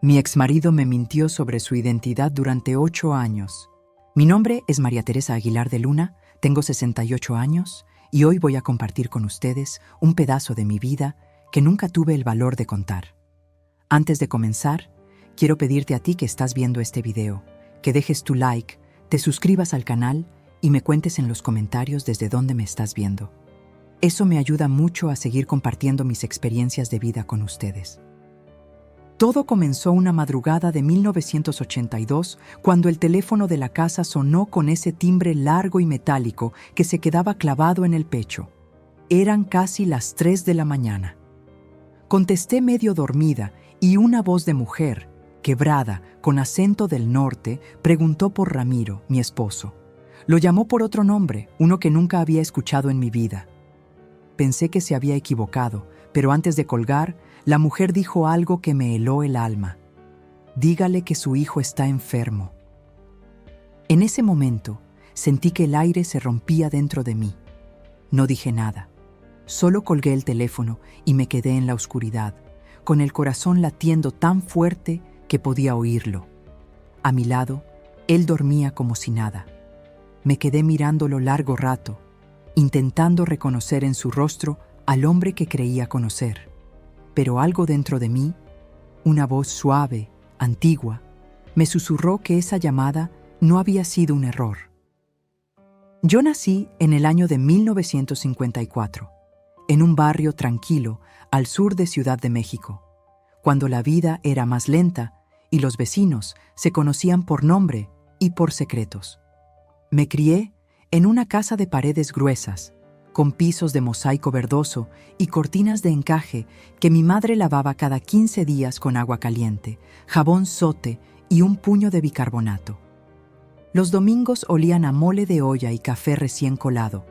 Mi exmarido me mintió sobre su identidad durante 8 años. Mi nombre es María Teresa Aguilar de Luna, tengo 68 años y hoy voy a compartir con ustedes un pedazo de mi vida que nunca tuve el valor de contar. Antes de comenzar, quiero pedirte a ti que estás viendo este video, que dejes tu like, te suscribas al canal y me cuentes en los comentarios desde dónde me estás viendo. Eso me ayuda mucho a seguir compartiendo mis experiencias de vida con ustedes. Todo comenzó una madrugada de 1982, cuando el teléfono de la casa sonó con ese timbre largo y metálico que se quedaba clavado en el pecho. Eran casi las 3 de la mañana. Contesté medio dormida y una voz de mujer, quebrada, con acento del norte, preguntó por Ramiro, mi esposo. Lo llamó por otro nombre, uno que nunca había escuchado en mi vida. Pensé que se había equivocado, pero antes de colgar, la mujer dijo algo que me heló el alma. Dígale que su hijo está enfermo. En ese momento, sentí que el aire se rompía dentro de mí. No dije nada. Solo colgué el teléfono y me quedé en la oscuridad, con el corazón latiendo tan fuerte que podía oírlo. A mi lado, él dormía como si nada. Me quedé mirándolo largo rato, intentando reconocer en su rostro al hombre que creía conocer. Pero algo dentro de mí, una voz suave, antigua, me susurró que esa llamada no había sido un error. Yo nací en el año de 1954, en un barrio tranquilo al sur de Ciudad de México, cuando la vida era más lenta y los vecinos se conocían por nombre y por secretos. Me crié en una casa de paredes gruesas, con pisos de mosaico verdoso y cortinas de encaje que mi madre lavaba cada 15 días con agua caliente, jabón Sote y un puño de bicarbonato. Los domingos olían a mole de olla y café recién colado,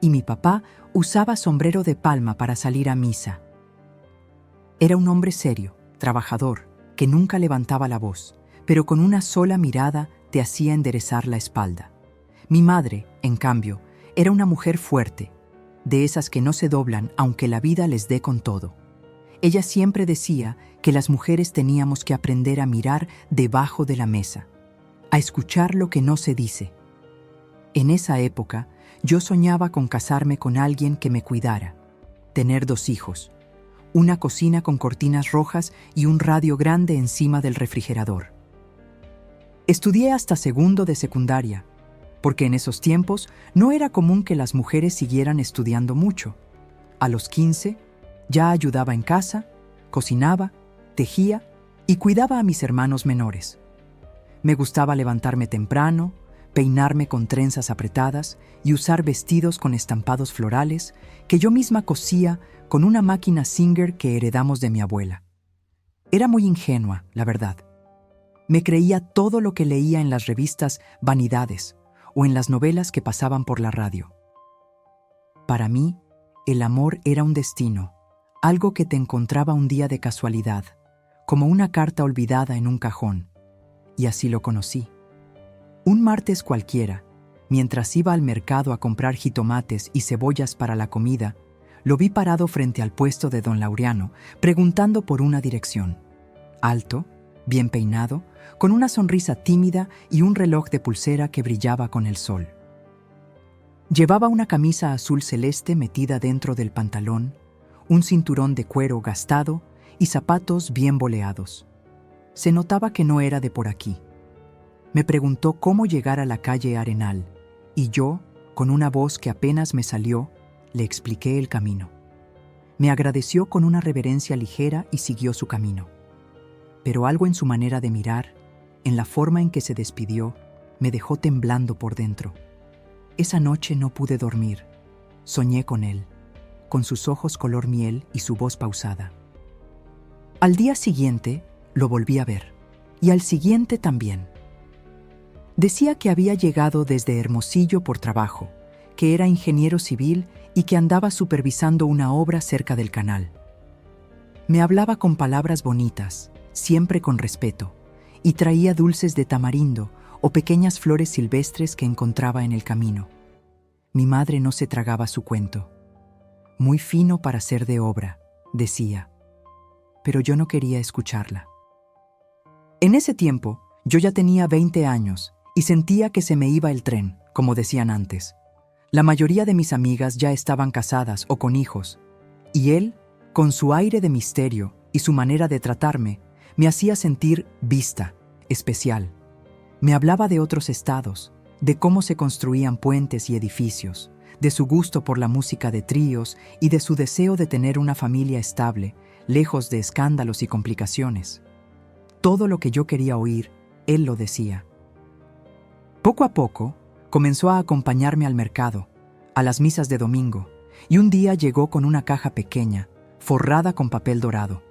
y mi papá usaba sombrero de palma para salir a misa. Era un hombre serio, trabajador, que nunca levantaba la voz, pero con una sola mirada te hacía enderezar la espalda. Mi madre, en cambio, era una mujer fuerte, de esas que no se doblan aunque la vida les dé con todo. Ella siempre decía que las mujeres teníamos que aprender a mirar debajo de la mesa, a escuchar lo que no se dice. En esa época, yo soñaba con casarme con alguien que me cuidara, tener 2 hijos, una cocina con cortinas rojas y un radio grande encima del refrigerador. Estudié hasta segundo de secundaria, porque en esos tiempos no era común que las mujeres siguieran estudiando mucho. A los 15 ya ayudaba en casa, cocinaba, tejía y cuidaba a mis hermanos menores. Me gustaba levantarme temprano, peinarme con trenzas apretadas y usar vestidos con estampados florales que yo misma cosía con una máquina Singer que heredamos de mi abuela. Era muy ingenua, la verdad. Me creía todo lo que leía en las revistas Vanidades o en las novelas que pasaban por la radio. Para mí, el amor era un destino, algo que te encontraba un día de casualidad, como una carta olvidada en un cajón. Y así lo conocí. Un martes cualquiera, mientras iba al mercado a comprar jitomates y cebollas para la comida, lo vi parado frente al puesto de don Laureano, preguntando por una dirección. Alto, bien peinado, con una sonrisa tímida y un reloj de pulsera que brillaba con el sol. Llevaba una camisa azul celeste metida dentro del pantalón, un cinturón de cuero gastado y zapatos bien boleados. Se notaba que no era de por aquí. Me preguntó cómo llegar a la calle Arenal, y yo, con una voz que apenas me salió, le expliqué el camino. Me agradeció con una reverencia ligera y siguió su camino. Pero algo en su manera de mirar, en la forma en que se despidió, me dejó temblando por dentro. Esa noche no pude dormir. Soñé con él, con sus ojos color miel y su voz pausada. Al día siguiente, lo volví a ver, y al siguiente también. Decía que había llegado desde Hermosillo por trabajo, que era ingeniero civil y que andaba supervisando una obra cerca del canal. Me hablaba con palabras bonitas, siempre con respeto, y traía dulces de tamarindo o pequeñas flores silvestres que encontraba en el camino. Mi madre no se tragaba su cuento. Muy fino para ser de obra, decía, pero yo no quería escucharla. ese tiempo, yo ya tenía 20 años y sentía que se me iba el tren, como decían antes. La mayoría de mis amigas ya estaban casadas o con hijos, y él, con su aire de misterio y su manera de tratarme, me hacía sentir vista, especial. Me hablaba de otros estados, de cómo se construían puentes y edificios, de su gusto por la música de tríos y de su deseo de tener una familia estable, lejos de escándalos y complicaciones. Todo lo que yo quería oír, él lo decía. Poco a poco, comenzó a acompañarme al mercado, a las misas de domingo, y un día llegó con una caja pequeña, forrada con papel dorado.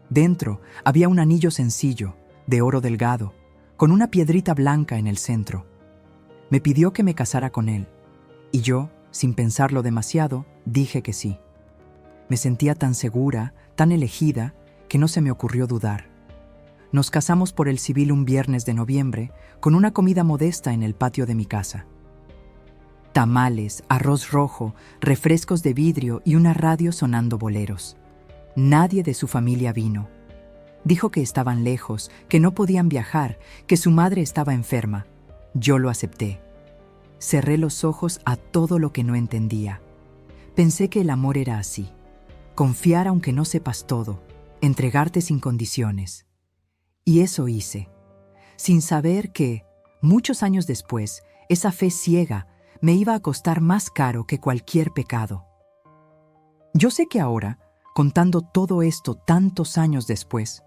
Dentro había un anillo sencillo, de oro delgado, con una piedrita blanca en el centro. Me pidió que me casara con él, y yo, sin pensarlo demasiado, dije que sí. Me sentía tan segura, tan elegida, que no se me ocurrió dudar. Nos casamos por el civil un viernes de noviembre, con una comida modesta en el patio de mi casa. Tamales, arroz rojo, refrescos de vidrio y una radio sonando boleros. Nadie de su familia vino. Dijo que estaban lejos, que no podían viajar, que su madre estaba enferma. Yo lo acepté. Cerré los ojos a todo lo que no entendía. Pensé que el amor era así. Confiar aunque no sepas todo, entregarte sin condiciones. Y eso hice, sin saber que, muchos años después, esa fe ciega me iba a costar más caro que cualquier pecado. Yo sé que ahora, contando todo esto tantos años después,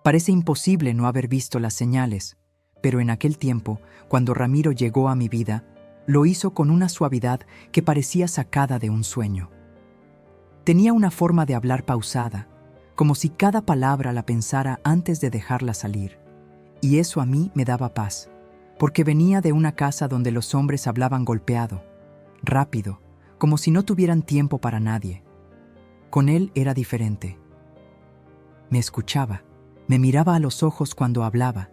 parece imposible no haber visto las señales, pero en aquel tiempo, cuando Ramiro llegó a mi vida, lo hizo con una suavidad que parecía sacada de un sueño. Tenía una forma de hablar pausada, como si cada palabra la pensara antes de dejarla salir, y eso a mí me daba paz, porque venía de una casa donde los hombres hablaban golpeado, rápido, como si no tuvieran tiempo para nadie. Con él era diferente. Me escuchaba, me miraba a los ojos cuando hablaba,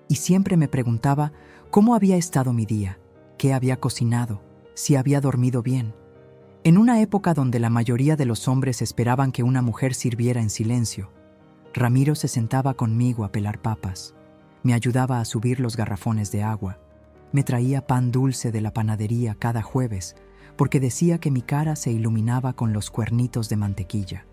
y siempre me preguntaba cómo había estado mi día, qué había cocinado, si había dormido bien. En una época donde la mayoría de los hombres esperaban que una mujer sirviera en silencio, Ramiro se sentaba conmigo a pelar papas, me ayudaba a subir los garrafones de agua, me traía pan dulce de la panadería cada jueves, porque decía que mi cara se iluminaba con los cuernitos de mantequilla.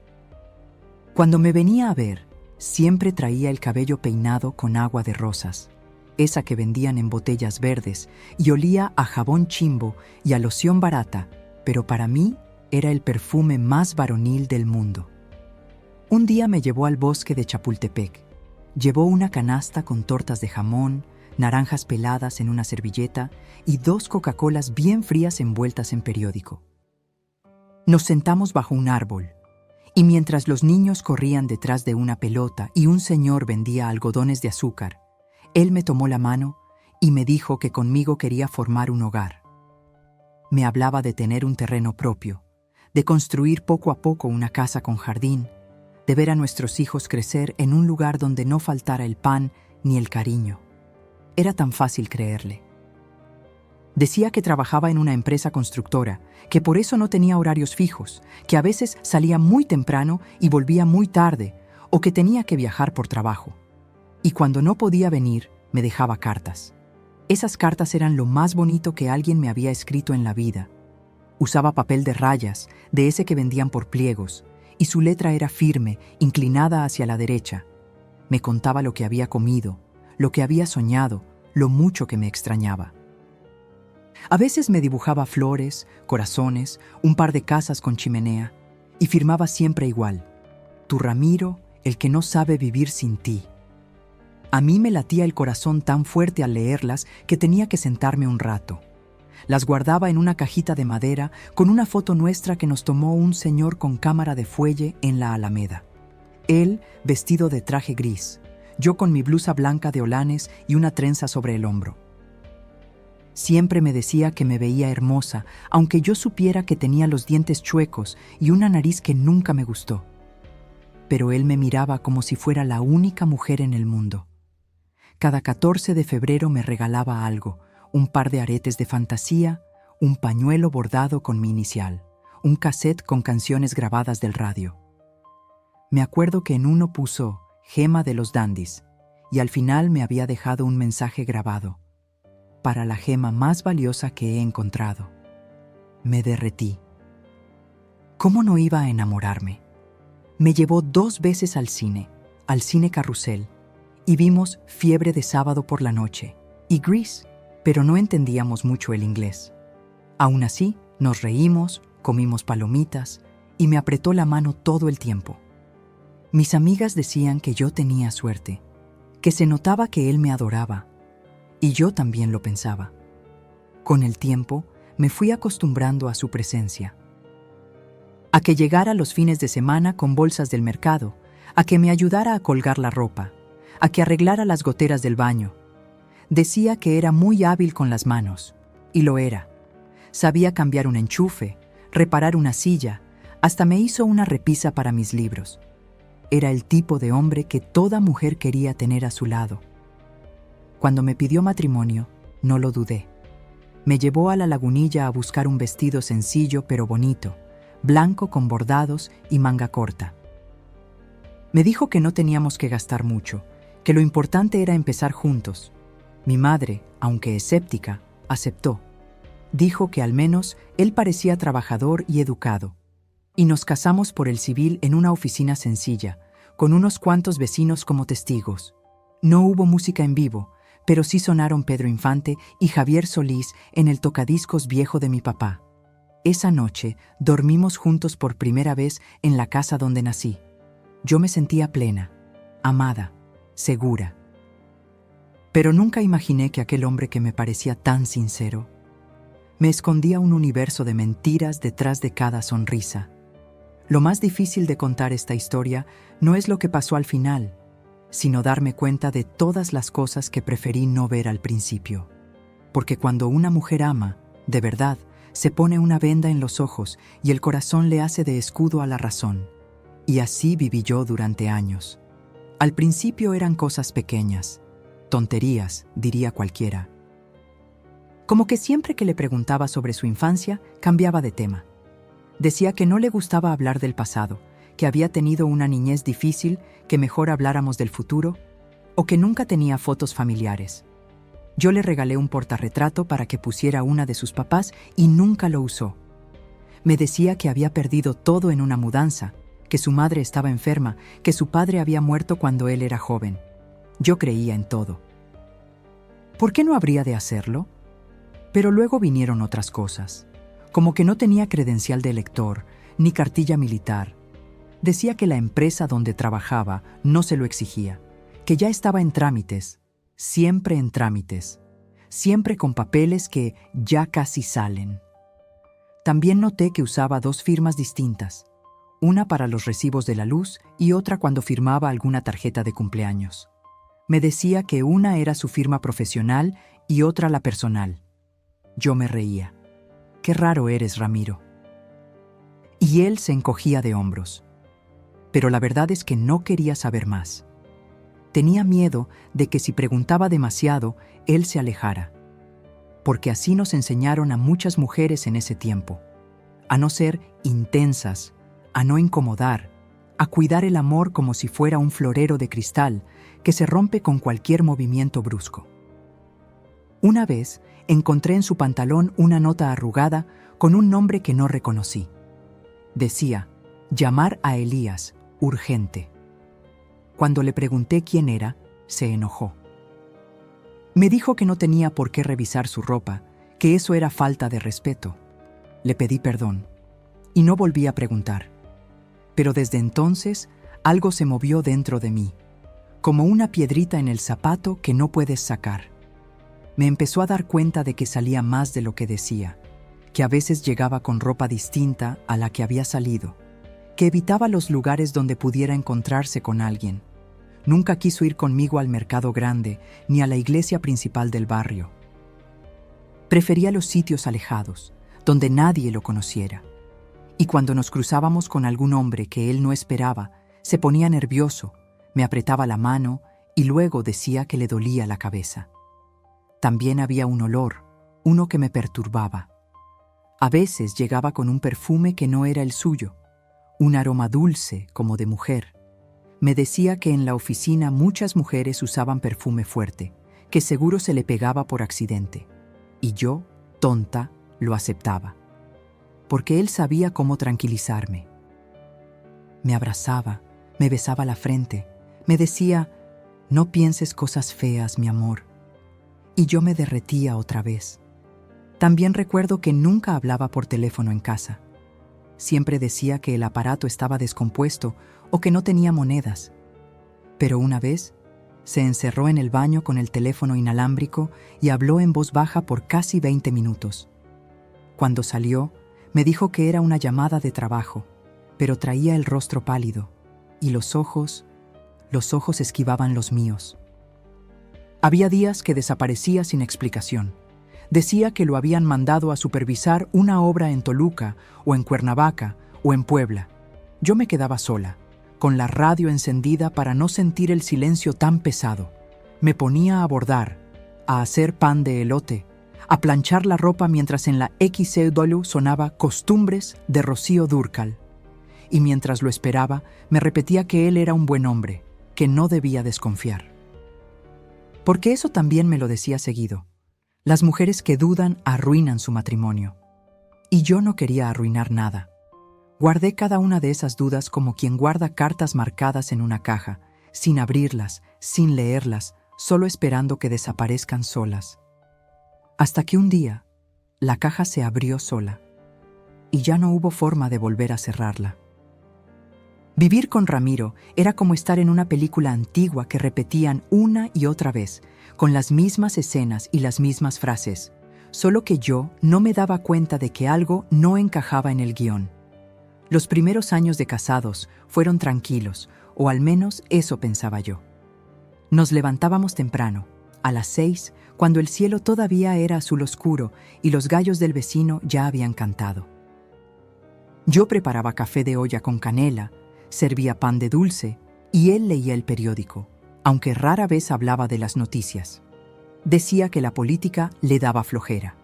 Cuando me venía a ver, siempre traía el cabello peinado con agua de rosas, esa que vendían en botellas verdes, y olía a jabón chimbo y a loción barata, pero para mí era el perfume más varonil del mundo. Un día me llevó al bosque de Chapultepec. Llevó una canasta con tortas de jamón, naranjas peladas en una servilleta y 2 Coca-Colas bien frías envueltas en periódico. Nos sentamos bajo un árbol, y mientras los niños corrían detrás de una pelota y un señor vendía algodones de azúcar, él me tomó la mano y me dijo que conmigo quería formar un hogar. Me hablaba de tener un terreno propio, de construir poco a poco una casa con jardín, de ver a nuestros hijos crecer en un lugar donde no faltara el pan ni el cariño. Era tan fácil creerle. Decía que trabajaba en una empresa constructora, que por eso no tenía horarios fijos, que a veces salía muy temprano y volvía muy tarde, o que tenía que viajar por trabajo. Y cuando no podía venir, me dejaba cartas. Esas cartas eran lo más bonito que alguien me había escrito en la vida. Usaba papel de rayas, de ese que vendían por pliegos, y su letra era firme, inclinada hacia la derecha. Me contaba lo que había comido, lo que había soñado, lo mucho que me extrañaba. A veces me dibujaba flores, corazones, un par de casas con chimenea, y firmaba siempre igual: tu Ramiro, el que no sabe vivir sin ti. A mí me latía el corazón tan fuerte al leerlas que tenía que sentarme un rato. Las guardaba en una cajita de madera con una foto nuestra que nos tomó un señor con cámara de fuelle en la Alameda. Él vestido de traje gris, yo con mi blusa blanca de holanes y una trenza sobre el hombro. Siempre me decía que me veía hermosa, aunque yo supiera que tenía los dientes chuecos y una nariz que nunca me gustó. Pero él me miraba como si fuera la única mujer en el mundo. Cada 14 de febrero me regalaba algo: un par de aretes de fantasía, un pañuelo bordado con mi inicial, un cassette con canciones grabadas del radio. Me acuerdo que en uno puso Gema de los Dandies y al final me había dejado un mensaje grabado: para la gema más valiosa que he encontrado. Me derretí. ¿Cómo no iba a enamorarme? Me llevó 2 veces al cine Carrusel, y vimos Fiebre de sábado por la noche y Grease, pero no entendíamos mucho el inglés. Aún así, nos reímos, comimos palomitas y me apretó la mano todo el tiempo. Mis amigas decían que yo tenía suerte, que se notaba que él me adoraba, y yo también lo pensaba. Con el tiempo, me fui acostumbrando a su presencia. A que llegara los fines de semana con bolsas del mercado, a que me ayudara a colgar la ropa, a que arreglara las goteras del baño. Decía que era muy hábil con las manos, y lo era. Sabía cambiar un enchufe, reparar una silla, hasta me hizo una repisa para mis libros. Era el tipo de hombre que toda mujer quería tener a su lado. Cuando me pidió matrimonio, no lo dudé. Me llevó a la Lagunilla a buscar un vestido sencillo pero bonito, blanco con bordados y manga corta. Me dijo que no teníamos que gastar mucho, que lo importante era empezar juntos. Mi madre, aunque escéptica, aceptó. Dijo que al menos él parecía trabajador y educado. Y nos casamos por el civil en una oficina sencilla, con unos cuantos vecinos como testigos. No hubo música en vivo, pero sí sonaron Pedro Infante y Javier Solís en el tocadiscos viejo de mi papá. Esa noche dormimos juntos por primera vez en la casa donde nací. Yo me sentía plena, amada, segura. Pero nunca imaginé que aquel hombre que me parecía tan sincero me escondía un universo de mentiras detrás de cada sonrisa. Lo más difícil de contar esta historia no es lo que pasó al final, sino darme cuenta de todas las cosas que preferí no ver al principio. Porque cuando una mujer ama, de verdad, se pone una venda en los ojos y el corazón le hace de escudo a la razón. Y así viví yo durante años. Al principio eran cosas pequeñas, tonterías, diría cualquiera. Como que siempre que le preguntaba sobre su infancia, cambiaba de tema. Decía que no le gustaba hablar del pasado, que había tenido una niñez difícil, que mejor habláramos del futuro, o que nunca tenía fotos familiares. Yo le regalé un portarretrato para que pusiera una de sus papás y nunca lo usó. Me decía que había perdido todo en una mudanza, que su madre estaba enferma, que su padre había muerto cuando él era joven. Yo creía en todo. ¿Por qué no habría de hacerlo? Pero luego vinieron otras cosas, como que no tenía credencial de elector, ni cartilla militar. Decía que la empresa donde trabajaba no se lo exigía, que ya estaba en trámites, siempre en trámites, siempre con papeles que ya casi salen. También noté que usaba 2 firmas distintas, una para los recibos de la luz y otra cuando firmaba alguna tarjeta de cumpleaños. Me decía que una era su firma profesional y otra la personal. Yo me reía. Qué raro eres, Ramiro. Y él se encogía de hombros. Pero la verdad es que no quería saber más. Tenía miedo de que si preguntaba demasiado, él se alejara. Porque así nos enseñaron a muchas mujeres en ese tiempo. A no ser intensas, a no incomodar, a cuidar el amor como si fuera un florero de cristal que se rompe con cualquier movimiento brusco. Una vez encontré en su pantalón una nota arrugada con un nombre que no reconocí. Decía, llamar a Elías, urgente. Cuando le pregunté quién era, se enojó. Me dijo que no tenía por qué revisar su ropa, que eso era falta de respeto. Le pedí perdón y no volví a preguntar. Pero desde entonces algo se movió dentro de mí, como una piedrita en el zapato que no puedes sacar. Me empezó a dar cuenta de que salía más de lo que decía, que a veces llegaba con ropa distinta a la que había salido, que evitaba los lugares donde pudiera encontrarse con alguien. Nunca quiso ir conmigo al mercado grande ni a la iglesia principal del barrio. Prefería los sitios alejados, donde nadie lo conociera. Y cuando nos cruzábamos con algún hombre que él no esperaba, se ponía nervioso, me apretaba la mano y luego decía que le dolía la cabeza. También había un olor, uno que me perturbaba. A veces llegaba con un perfume que no era el suyo, un aroma dulce como de mujer. Me decía que en la oficina muchas mujeres usaban perfume fuerte, que seguro se le pegaba por accidente. Y yo, tonta, lo aceptaba. Porque él sabía cómo tranquilizarme. Me abrazaba, me besaba la frente, me decía, no pienses cosas feas, mi amor. Y yo me derretía otra vez. También recuerdo que nunca hablaba por teléfono en casa. Siempre decía que el aparato estaba descompuesto o que no tenía monedas. Pero una vez se encerró en el baño con el teléfono inalámbrico y habló en voz baja por casi 20 minutos. Cuando salió, me dijo que era una llamada de trabajo, pero traía el rostro pálido y los ojos esquivaban los míos. Había días que desaparecía sin explicación. Decía que lo habían mandado a supervisar una obra en Toluca, o en Cuernavaca, o en Puebla. Yo me quedaba sola, con la radio encendida para no sentir el silencio tan pesado. Me ponía a bordar, a hacer pan de elote, a planchar la ropa mientras en la XCW sonaba Costumbres de Rocío Dúrcal. Y mientras lo esperaba, me repetía que él era un buen hombre, que no debía desconfiar. Porque eso también me lo decía seguido. Las mujeres que dudan arruinan su matrimonio. Y yo no quería arruinar nada. Guardé cada una de esas dudas como quien guarda cartas marcadas en una caja, sin abrirlas, sin leerlas, solo esperando que desaparezcan solas. Hasta que un día, la caja se abrió sola, y ya no hubo forma de volver a cerrarla. Vivir con Ramiro era como estar en una película antigua que repetían una y otra vez, con las mismas escenas y las mismas frases, solo que yo no me daba cuenta de que algo no encajaba en el guión. Los primeros años de casados fueron tranquilos, o al menos eso pensaba yo. Nos levantábamos temprano, a las 6, cuando el cielo todavía era azul oscuro y los gallos del vecino ya habían cantado. Yo preparaba café de olla con canela, servía pan de dulce y él leía el periódico, aunque rara vez hablaba de las noticias. Decía que la política le daba flojera.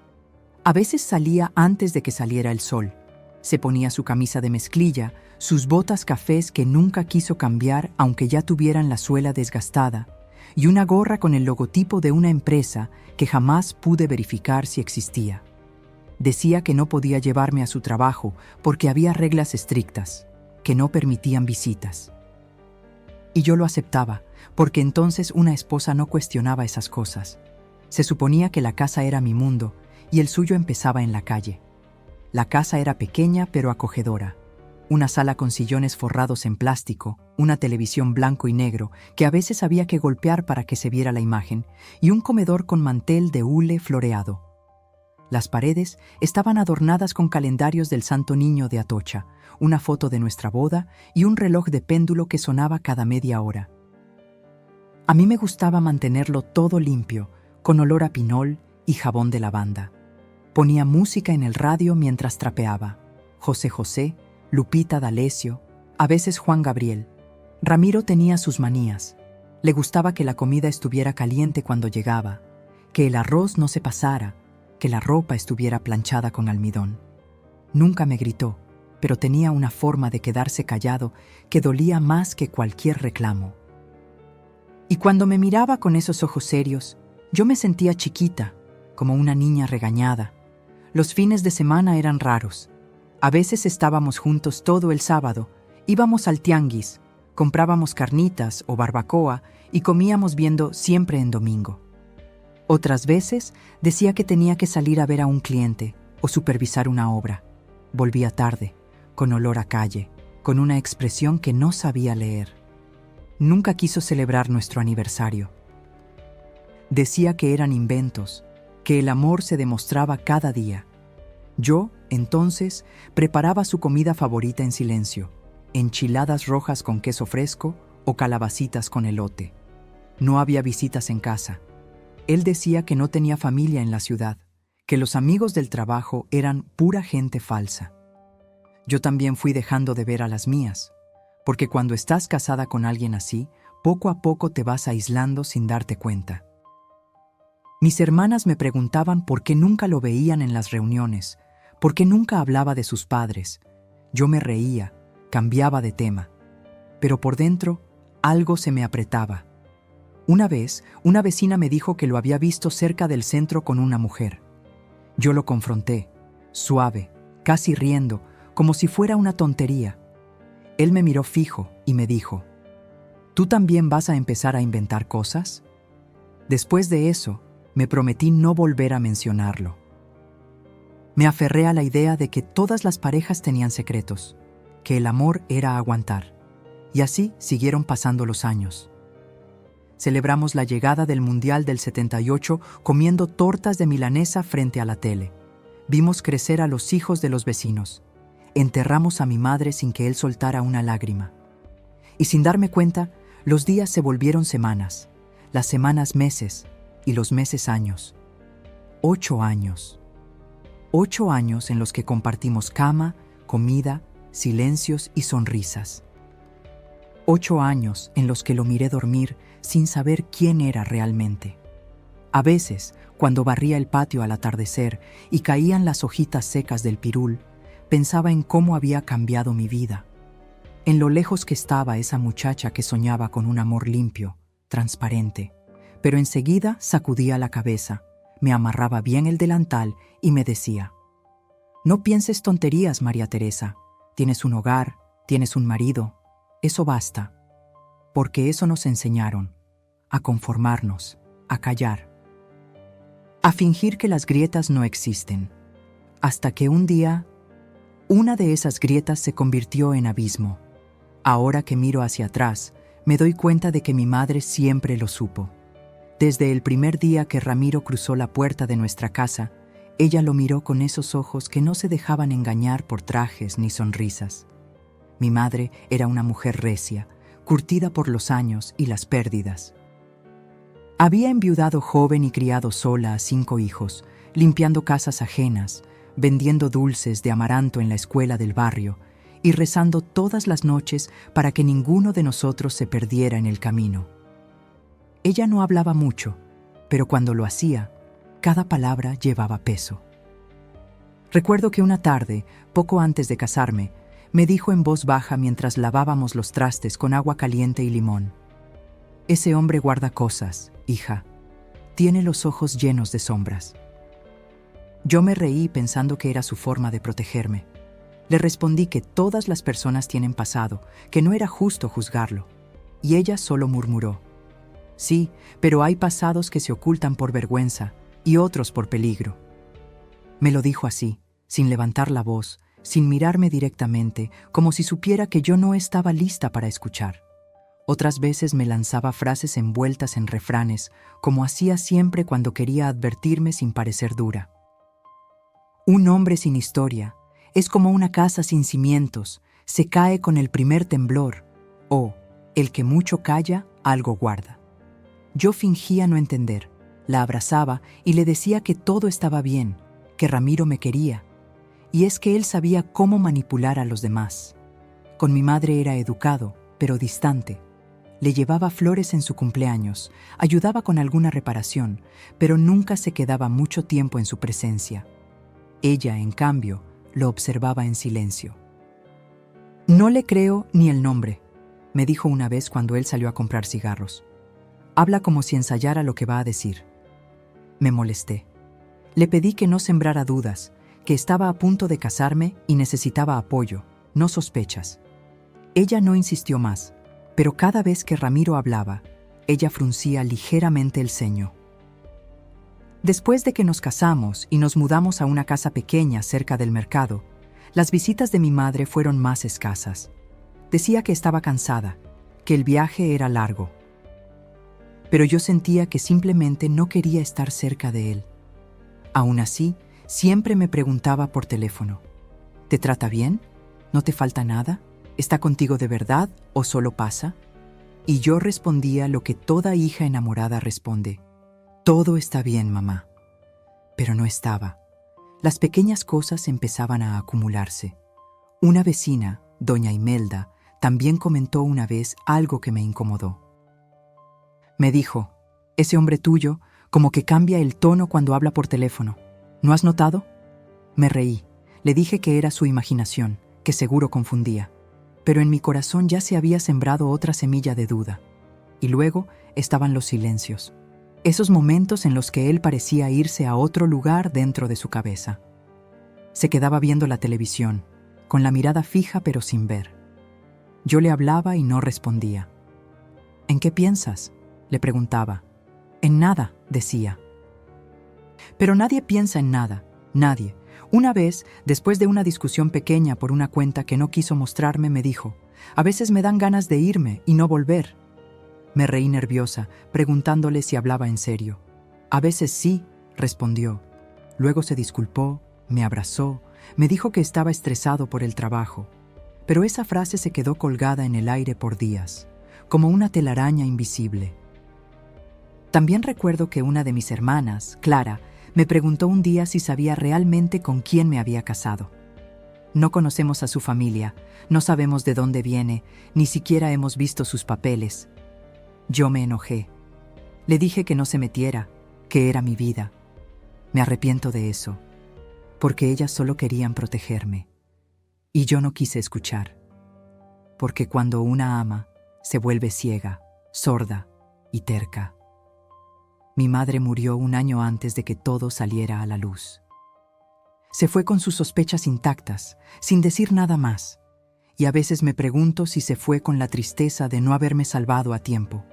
A veces salía antes de que saliera el sol. Se ponía su camisa de mezclilla, sus botas cafés que nunca quiso cambiar aunque ya tuvieran la suela desgastada, y una gorra con el logotipo de una empresa que jamás pude verificar si existía. Decía que no podía llevarme a su trabajo porque había reglas estrictas, que no permitían visitas. Y yo lo aceptaba, porque entonces una esposa no cuestionaba esas cosas. Se suponía que la casa era mi mundo y el suyo empezaba en la calle. La casa era pequeña pero acogedora. Una sala con sillones forrados en plástico, una televisión blanco y negro que a veces había que golpear para que se viera la imagen, y un comedor con mantel de hule floreado. Las paredes estaban adornadas con calendarios del Santo Niño de Atocha, una foto de nuestra boda y un reloj de péndulo que sonaba cada media hora. A mí me gustaba mantenerlo todo limpio, con olor a pinol y jabón de lavanda. Ponía música en el radio mientras trapeaba. José José, Lupita D'Alessio, a veces Juan Gabriel. Ramiro tenía sus manías. Le gustaba que la comida estuviera caliente cuando llegaba, que el arroz no se pasara, que la ropa estuviera planchada con almidón. Nunca me gritó, pero tenía una forma de quedarse callado que dolía más que cualquier reclamo. Y cuando me miraba con esos ojos serios, yo me sentía chiquita, como una niña regañada. Los fines de semana eran raros. A veces estábamos juntos todo el sábado, íbamos al tianguis, comprábamos carnitas o barbacoa y comíamos viendo Siempre en Domingo. Otras veces decía que tenía que salir a ver a un cliente o supervisar una obra. Volvía tarde, con olor a calle, con una expresión que no sabía leer. Nunca quiso celebrar nuestro aniversario. Decía que eran inventos, que el amor se demostraba cada día. Yo, entonces, preparaba su comida favorita en silencio, enchiladas rojas con queso fresco o calabacitas con elote. No había visitas en casa. Él decía que no tenía familia en la ciudad, que los amigos del trabajo eran pura gente falsa. Yo también fui dejando de ver a las mías, porque cuando estás casada con alguien así, poco a poco te vas aislando sin darte cuenta. Mis hermanas me preguntaban por qué nunca lo veían en las reuniones, por qué nunca hablaba de sus padres. Yo me reía, cambiaba de tema, pero por dentro algo se me apretaba. Una vez, una vecina me dijo que lo había visto cerca del centro con una mujer. Yo lo confronté, suave, casi riendo, como si fuera una tontería. Él me miró fijo y me dijo: ¿tú también vas a empezar a inventar cosas? Después de eso, me prometí no volver a mencionarlo. Me aferré a la idea de que todas las parejas tenían secretos, que el amor era aguantar. Y así siguieron pasando los años. Celebramos la llegada del Mundial del 78 comiendo tortas de milanesa frente a la tele. Vimos crecer a los hijos de los vecinos. Enterramos a mi madre sin que él soltara una lágrima. Y sin darme cuenta, los días se volvieron semanas, las semanas meses y los meses años. 8 años. 8 años en los que compartimos cama, comida, silencios y sonrisas. 8 años en los que lo miré dormir sin saber quién era realmente. A veces, cuando barría el patio al atardecer y caían las hojitas secas del pirul, pensaba en cómo había cambiado mi vida, en lo lejos que estaba esa muchacha que soñaba con un amor limpio, transparente, pero enseguida sacudía la cabeza, me amarraba bien el delantal y me decía: no pienses tonterías, María Teresa, tienes un hogar, tienes un marido, eso basta, porque eso nos enseñaron, a conformarnos, a callar, a fingir que las grietas no existen, hasta que un día, una de esas grietas se convirtió en abismo. Ahora que miro hacia atrás, me doy cuenta de que mi madre siempre lo supo. Desde el primer día que Ramiro cruzó la puerta de nuestra casa, ella lo miró con esos ojos que no se dejaban engañar por trajes ni sonrisas. Mi madre era una mujer recia, curtida por los años y las pérdidas. Había enviudado joven y criado sola a 5 hijos, limpiando casas ajenas, vendiendo dulces de amaranto en la escuela del barrio y rezando todas las noches para que ninguno de nosotros se perdiera en el camino. Ella no hablaba mucho, pero cuando lo hacía, cada palabra llevaba peso. Recuerdo que una tarde, poco antes de casarme, me dijo en voz baja mientras lavábamos los trastes con agua caliente y limón: ese hombre guarda cosas, hija. Tiene los ojos llenos de sombras. Yo me reí pensando que era su forma de protegerme. Le respondí que todas las personas tienen pasado, que no era justo juzgarlo. Y ella solo murmuró: sí, pero hay pasados que se ocultan por vergüenza y otros por peligro. Me lo dijo así, sin levantar la voz, sin mirarme directamente, como si supiera que yo no estaba lista para escuchar. Otras veces me lanzaba frases envueltas en refranes, como hacía siempre cuando quería advertirme sin parecer dura. Un hombre sin historia es como una casa sin cimientos, se cae con el primer temblor, o el que mucho calla, algo guarda. Yo fingía no entender, la abrazaba y le decía que todo estaba bien, que Ramiro me quería, y es que él sabía cómo manipular a los demás. Con mi madre era educado, pero distante. Le llevaba flores en su cumpleaños, ayudaba con alguna reparación, pero nunca se quedaba mucho tiempo en su presencia. Ella, en cambio, lo observaba en silencio. No le creo ni el nombre, me dijo una vez cuando él salió a comprar cigarros. Habla como si ensayara lo que va a decir. Me molesté. Le pedí que no sembrara dudas, que estaba a punto de casarme y necesitaba apoyo, no sospechas. Ella no insistió más, pero cada vez que Ramiro hablaba, ella fruncía ligeramente el ceño. Después de que nos casamos y nos mudamos a una casa pequeña cerca del mercado, las visitas de mi madre fueron más escasas. Decía que estaba cansada, que el viaje era largo. Pero yo sentía que simplemente no quería estar cerca de él. Aún así, siempre me preguntaba por teléfono: ¿te trata bien? ¿No te falta nada? ¿Está contigo de verdad o solo pasa? Y yo respondía lo que toda hija enamorada responde: todo está bien, mamá. Pero no estaba. Las pequeñas cosas empezaban a acumularse. Una vecina, doña Imelda, también comentó una vez algo que me incomodó. Me dijo: ese hombre tuyo como que cambia el tono cuando habla por teléfono. ¿No has notado? Me reí. Le dije que era su imaginación, que seguro confundía. pero en mi corazón ya se había sembrado otra semilla de duda. Y luego estaban los silencios, esos momentos en los que él parecía irse a otro lugar dentro de su cabeza. Se quedaba viendo la televisión, con la mirada fija pero sin ver. Yo le hablaba y no respondía. ¿En qué piensas?, le preguntaba. En nada, decía. Pero nadie piensa en nada, nadie. Una vez, después de una discusión pequeña por una cuenta que no quiso mostrarme, me dijo: a veces me dan ganas de irme y no volver. Me reí nerviosa, preguntándole si hablaba en serio. A veces sí, respondió. Luego se disculpó, me abrazó, me dijo que estaba estresado por el trabajo. Pero esa frase se quedó colgada en el aire por días, como una telaraña invisible. También recuerdo que una de mis hermanas, Clara, me preguntó un día si sabía realmente con quién me había casado. No conocemos a su familia, no sabemos de dónde viene, ni siquiera hemos visto sus papeles. Yo me enojé. Le dije que no se metiera, que era mi vida. Me arrepiento de eso, porque ellas solo querían protegerme. Y yo no quise escuchar, porque cuando una ama, se vuelve ciega, sorda y terca. Mi madre murió un año antes de que todo saliera a la luz. Se fue con sus sospechas intactas, sin decir nada más, y a veces me pregunto si se fue con la tristeza de no haberme salvado a tiempo,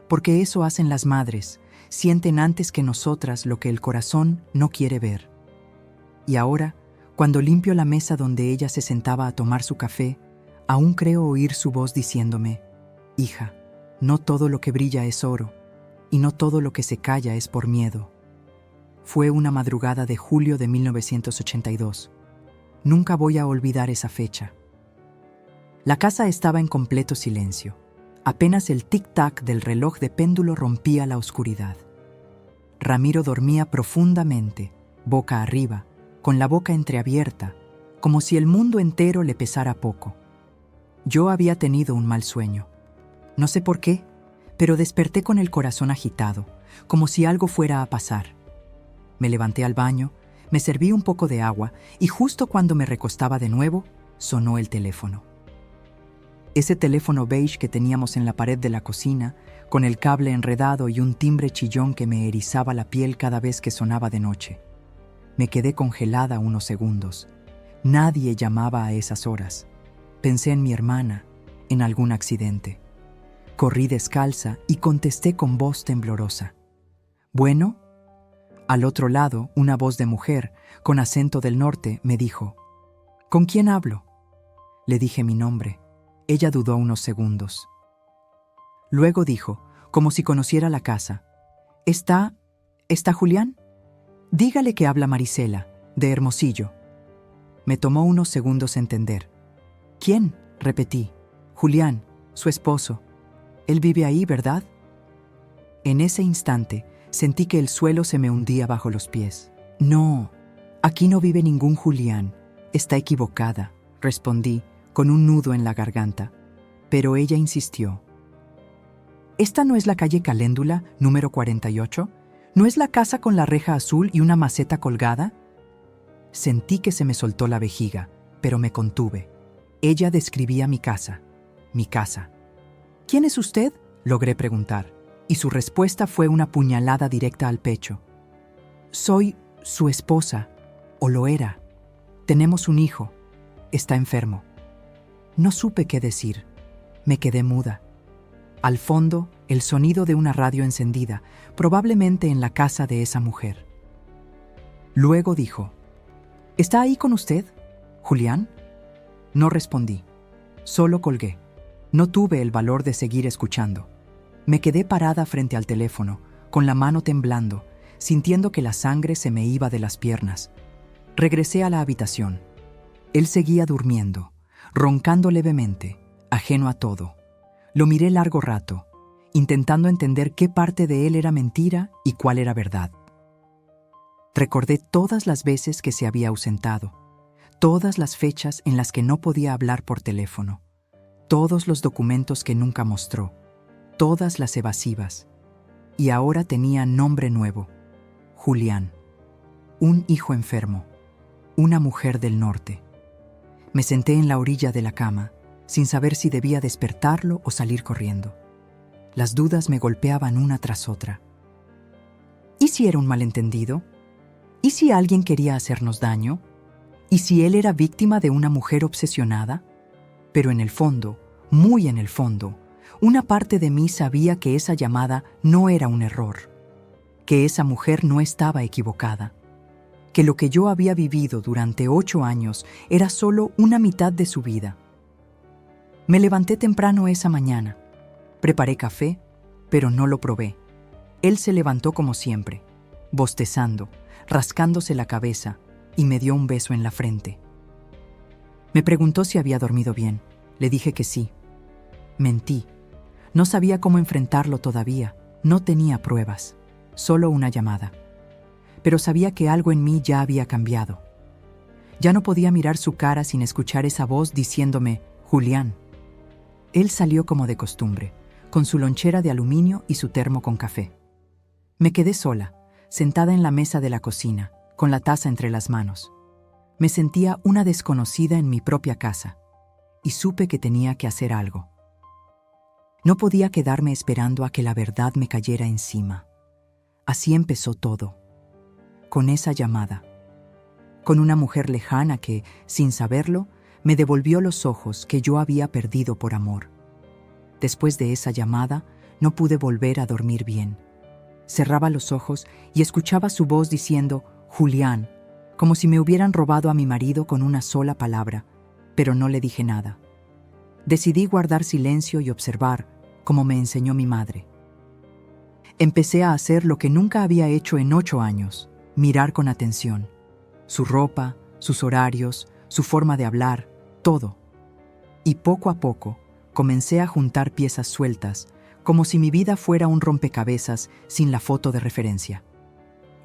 porque eso hacen las madres, sienten antes que nosotras lo que el corazón no quiere ver. Y ahora, cuando limpio la mesa donde ella se sentaba a tomar su café, aún creo oír su voz diciéndome: hija, no todo lo que brilla es oro, y no todo lo que se calla es por miedo. Fue una madrugada de julio de 1982. Nunca voy a olvidar esa fecha. La casa estaba en completo silencio. Apenas el tic-tac del reloj de péndulo rompía la oscuridad. Ramiro dormía profundamente, boca arriba, con la boca entreabierta, como si el mundo entero le pesara poco. Yo había tenido un mal sueño. No sé por qué, pero desperté con el corazón agitado, como si algo fuera a pasar. Me levanté al baño, me serví un poco de agua y justo cuando me recostaba de nuevo, sonó el teléfono. Ese teléfono beige que teníamos en la pared de la cocina, con el cable enredado y un timbre chillón que me erizaba la piel cada vez que sonaba de noche. Me quedé congelada unos segundos. Nadie llamaba a esas horas. Pensé en mi hermana, en algún accidente. Corrí descalza y contesté con voz temblorosa. ¿Bueno? Al otro lado, una voz de mujer, con acento del norte, me dijo: ¿con quién hablo? Le dije mi nombre. Ella dudó unos segundos. Luego dijo, como si conociera la casa: ¿Está Julián? Dígale que habla Marisela, de Hermosillo. Me tomó unos segundos entender. ¿Quién?, repetí. Julián, su esposo. Él vive ahí, ¿verdad? En ese instante, sentí que el suelo se me hundía bajo los pies. No, aquí no vive ningún Julián. Está equivocada, respondí, con un nudo en la garganta. Pero ella insistió. ¿Esta no es la calle Caléndula, número 48? ¿No es la casa con la reja azul y una maceta colgada? Sentí que se me soltó la vejiga, pero me contuve. Ella describía mi casa. Mi casa. ¿Quién es usted?, logré preguntar, y su respuesta fue una puñalada directa al pecho. Soy su esposa, o lo era. Tenemos un hijo. Está enfermo. No supe qué decir. Me quedé muda. Al fondo, el sonido de una radio encendida, probablemente en la casa de esa mujer. Luego dijo: ¿Está ahí con usted, Julián? No respondí. Solo colgué. No tuve el valor de seguir escuchando. Me quedé parada frente al teléfono, con la mano temblando, sintiendo que la sangre se me iba de las piernas. Regresé a la habitación. Él seguía durmiendo, roncando levemente, ajeno a todo. Lo miré largo rato, intentando entender qué parte de él era mentira y cuál era verdad. Recordé todas las veces que se había ausentado, todas las fechas en las que no podía hablar por teléfono, todos los documentos que nunca mostró, todas las evasivas. Y ahora tenía nombre nuevo: Julián. Un hijo enfermo, una mujer del norte. Me senté en la orilla de la cama, sin saber si debía despertarlo o salir corriendo. Las dudas me golpeaban una tras otra. ¿Y si era un malentendido? ¿Y si alguien quería hacernos daño? ¿Y si él era víctima de una mujer obsesionada? Pero en el fondo, muy en el fondo, una parte de mí sabía que esa llamada no era un error, que esa mujer no estaba equivocada, que lo que yo había vivido durante 8 años era solo una mitad de su vida. Me levanté temprano esa mañana, preparé café, pero no lo probé. Él se levantó como siempre, bostezando, rascándose la cabeza, y me dio un beso en la frente. Me preguntó si había dormido bien. Le dije que sí. Mentí. No sabía cómo enfrentarlo todavía. No tenía pruebas, solo una llamada. Pero sabía que algo en mí ya había cambiado. Ya no podía mirar su cara sin escuchar esa voz diciéndome, Julián. Él salió como de costumbre, con su lonchera de aluminio y su termo con café. Me quedé sola, sentada en la mesa de la cocina, con la taza entre las manos. Me sentía una desconocida en mi propia casa, y supe que tenía que hacer algo. No podía quedarme esperando a que la verdad me cayera encima. Así empezó todo, con esa llamada, con una mujer lejana que, sin saberlo, me devolvió los ojos que yo había perdido por amor. Después de esa llamada, no pude volver a dormir bien. Cerraba los ojos y escuchaba su voz diciendo, Julián, como si me hubieran robado a mi marido con una sola palabra, pero no le dije nada. Decidí guardar silencio y observar, como me enseñó mi madre. Empecé a hacer lo que nunca había hecho en 8 años, mirar con atención. Su ropa, sus horarios, su forma de hablar, todo. Y poco a poco, comencé a juntar piezas sueltas, como si mi vida fuera un rompecabezas sin la foto de referencia.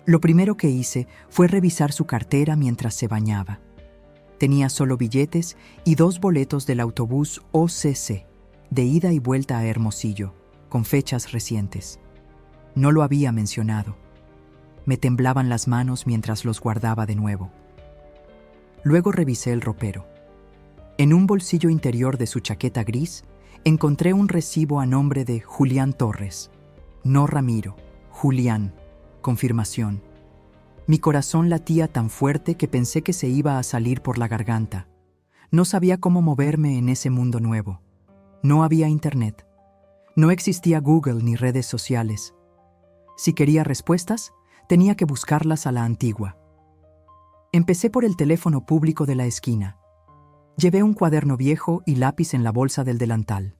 Lo primero que hice fue revisar su cartera mientras se bañaba. Tenía solo billetes y 2 boletos del autobús OCC, de ida y vuelta a Hermosillo, con fechas recientes. No lo había mencionado. Me temblaban las manos mientras los guardaba de nuevo. Luego revisé el ropero. En un bolsillo interior de su chaqueta gris, encontré un recibo a nombre de Julián Torres. No Ramiro, Julián. Confirmación. Mi corazón latía tan fuerte que pensé que se iba a salir por la garganta. No sabía cómo moverme en ese mundo nuevo. No había internet. No existía Google ni redes sociales. Si quería respuestas, tenía que buscarlas a la antigua. Empecé por el teléfono público de la esquina. Llevé un cuaderno viejo y lápiz en la bolsa del delantal.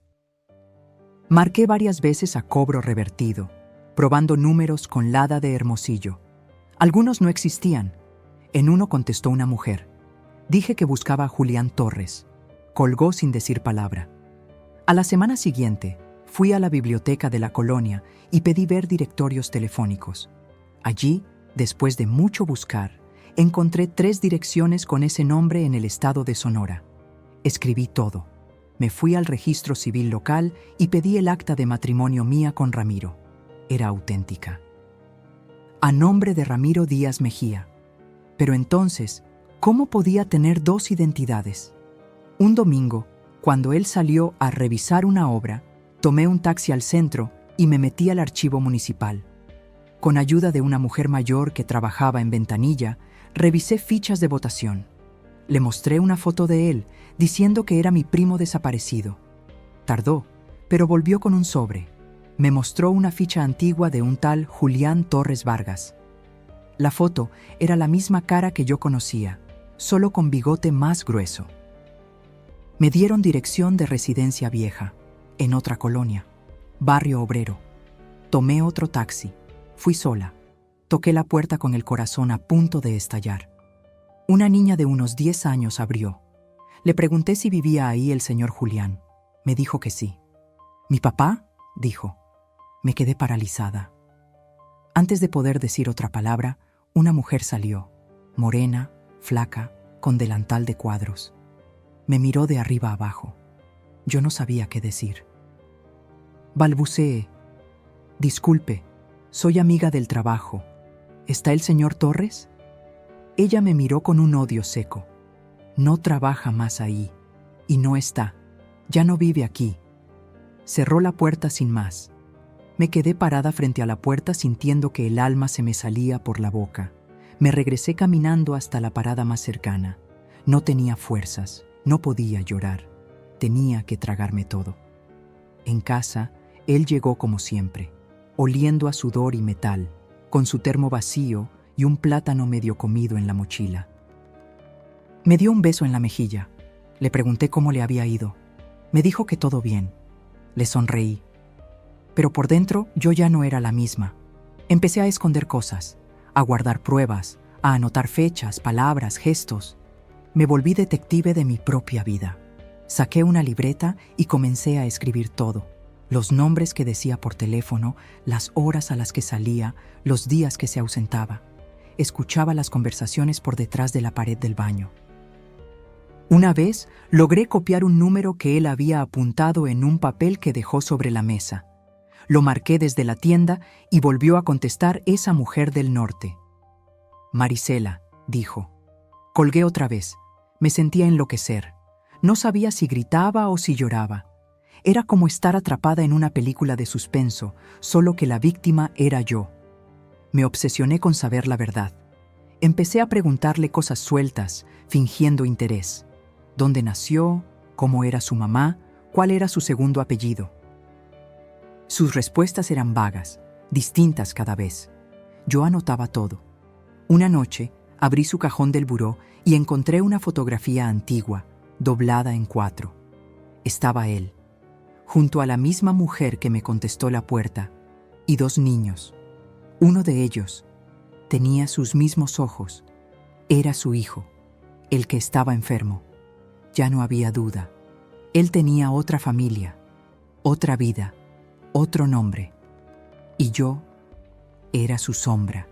Marqué varias veces a cobro revertido, probando números con Lada de Hermosillo. Algunos no existían. En uno contestó una mujer. Dije que buscaba a Julián Torres. Colgó sin decir palabra. A la semana siguiente, fui a la biblioteca de la colonia y pedí ver directorios telefónicos. Allí, después de mucho buscar, encontré 3 direcciones con ese nombre en el estado de Sonora. Escribí todo. Me fui al registro civil local y pedí el acta de matrimonio mía con Ramiro. Era auténtica. A nombre de Ramiro Díaz Mejía. Pero entonces, ¿cómo podía tener 2 identidades? Un domingo, cuando él salió a revisar una obra, tomé un taxi al centro y me metí al archivo municipal. Con ayuda de una mujer mayor que trabajaba en ventanilla, revisé fichas de votación. Le mostré una foto de él, diciendo que era mi primo desaparecido. Tardó, pero volvió con un sobre. Me mostró una ficha antigua de un tal Julián Torres Vargas. La foto era la misma cara que yo conocía, solo con bigote más grueso. Me dieron dirección de residencia vieja, en otra colonia, barrio obrero. Tomé otro taxi. Fui sola. Toqué la puerta con el corazón a punto de estallar. Una niña de unos 10 años abrió. Le pregunté si vivía ahí el señor Julián. Me dijo que sí. ¿Mi papá?, dijo. Me quedé paralizada. Antes de poder decir otra palabra, una mujer salió, morena, flaca, con delantal de cuadros. Me miró de arriba abajo. Yo no sabía qué decir. Balbuceé. Disculpe, soy amiga del trabajo. ¿Está el señor Torres? Ella me miró con un odio seco. No trabaja más ahí. Y no está. Ya no vive aquí. Cerró la puerta sin más. Me quedé parada frente a la puerta sintiendo que el alma se me salía por la boca. Me regresé caminando hasta la parada más cercana. No tenía fuerzas, no podía llorar. Tenía que tragarme todo. En casa, él llegó como siempre, oliendo a sudor y metal, con su termo vacío y un plátano medio comido en la mochila. Me dio un beso en la mejilla. Le pregunté cómo le había ido. Me dijo que todo bien. Le sonreí. Pero por dentro yo ya no era la misma. Empecé a esconder cosas, a guardar pruebas, a anotar fechas, palabras, gestos. Me volví detective de mi propia vida. Saqué una libreta y comencé a escribir todo. Los nombres que decía por teléfono, las horas a las que salía, los días que se ausentaba. Escuchaba las conversaciones por detrás de la pared del baño. Una vez logré copiar un número que él había apuntado en un papel que dejó sobre la mesa. Lo marqué desde la tienda y volvió a contestar esa mujer del norte. Marisela, dijo. Colgué otra vez. Me sentía enloquecer. No sabía si gritaba o si lloraba. Era como estar atrapada en una película de suspenso, solo que la víctima era yo. Me obsesioné con saber la verdad. Empecé a preguntarle cosas sueltas, fingiendo interés. ¿Dónde nació? ¿Cómo era su mamá? ¿Cuál era su segundo apellido? Sus respuestas eran vagas, distintas cada vez. Yo anotaba todo. Una noche, abrí su cajón del buró y encontré una fotografía antigua, doblada en 4. Estaba él, junto a la misma mujer que me contestó la puerta, y 2 niños. Uno de ellos tenía sus mismos ojos. Era su hijo, el que estaba enfermo. Ya no había duda. Él tenía otra familia, otra vida, otro nombre. Y yo era su sombra.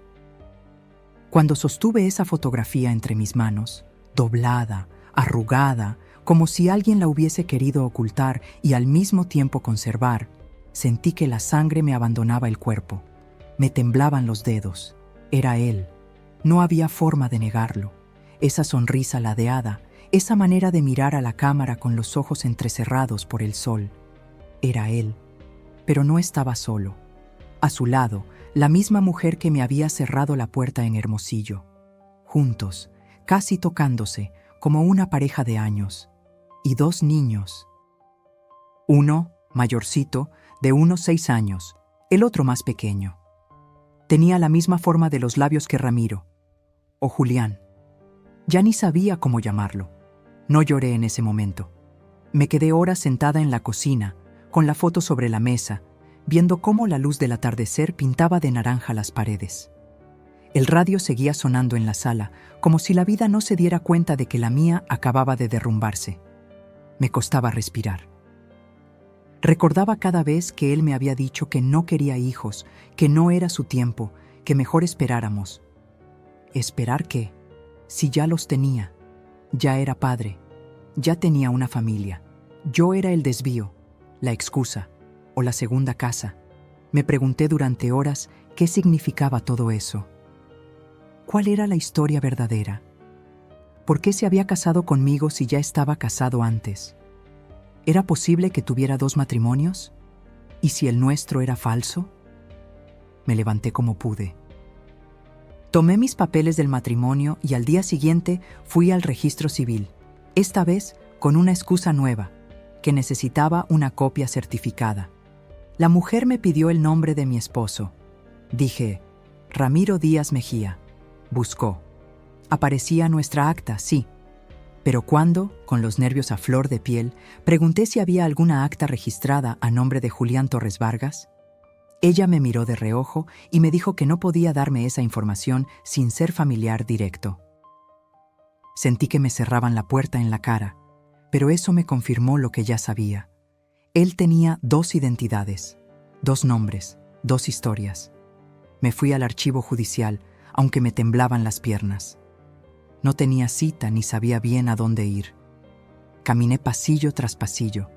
Cuando sostuve esa fotografía entre mis manos, doblada, arrugada, como si alguien la hubiese querido ocultar y al mismo tiempo conservar, sentí que la sangre me abandonaba el cuerpo. Me temblaban los dedos. Era él. No había forma de negarlo. Esa sonrisa ladeada, esa manera de mirar a la cámara con los ojos entrecerrados por el sol. Era él. Pero no estaba solo. A su lado, la misma mujer que me había cerrado la puerta en Hermosillo. Juntos, casi tocándose, como una pareja de años. Y 2 niños. Uno, mayorcito, de unos 6 años, el otro más pequeño. Tenía la misma forma de los labios que Ramiro, o Julián. Ya ni sabía cómo llamarlo. No lloré en ese momento. Me quedé horas sentada en la cocina, con la foto sobre la mesa, viendo cómo la luz del atardecer pintaba de naranja las paredes. El radio seguía sonando en la sala, como si la vida no se diera cuenta de que la mía acababa de derrumbarse. Me costaba respirar. Recordaba cada vez que él me había dicho que no quería hijos, que no era su tiempo, que mejor esperáramos. ¿Esperar qué? Si ya los tenía. Ya era padre. Ya tenía una familia. Yo era el desvío, la excusa o la segunda casa. Me pregunté durante horas qué significaba todo eso. ¿Cuál era la historia verdadera? ¿Por qué se había casado conmigo si ya estaba casado antes? ¿Era posible que tuviera 2 matrimonios? ¿Y si el nuestro era falso? Me levanté como pude. Tomé mis papeles del matrimonio y al día siguiente fui al registro civil, esta vez con una excusa nueva, que necesitaba una copia certificada. La mujer me pidió el nombre de mi esposo. Dije, Ramiro Díaz Mejía. Buscó. Aparecía nuestra acta, sí. Pero cuando, con los nervios a flor de piel, pregunté si había alguna acta registrada a nombre de Julián Torres Vargas, ella me miró de reojo y me dijo que no podía darme esa información sin ser familiar directo. Sentí que me cerraban la puerta en la cara, pero eso me confirmó lo que ya sabía. Él tenía 2 identidades, 2 nombres, 2 historias. Me fui al archivo judicial, aunque me temblaban las piernas. No tenía cita ni sabía bien a dónde ir. Caminé pasillo tras pasillo,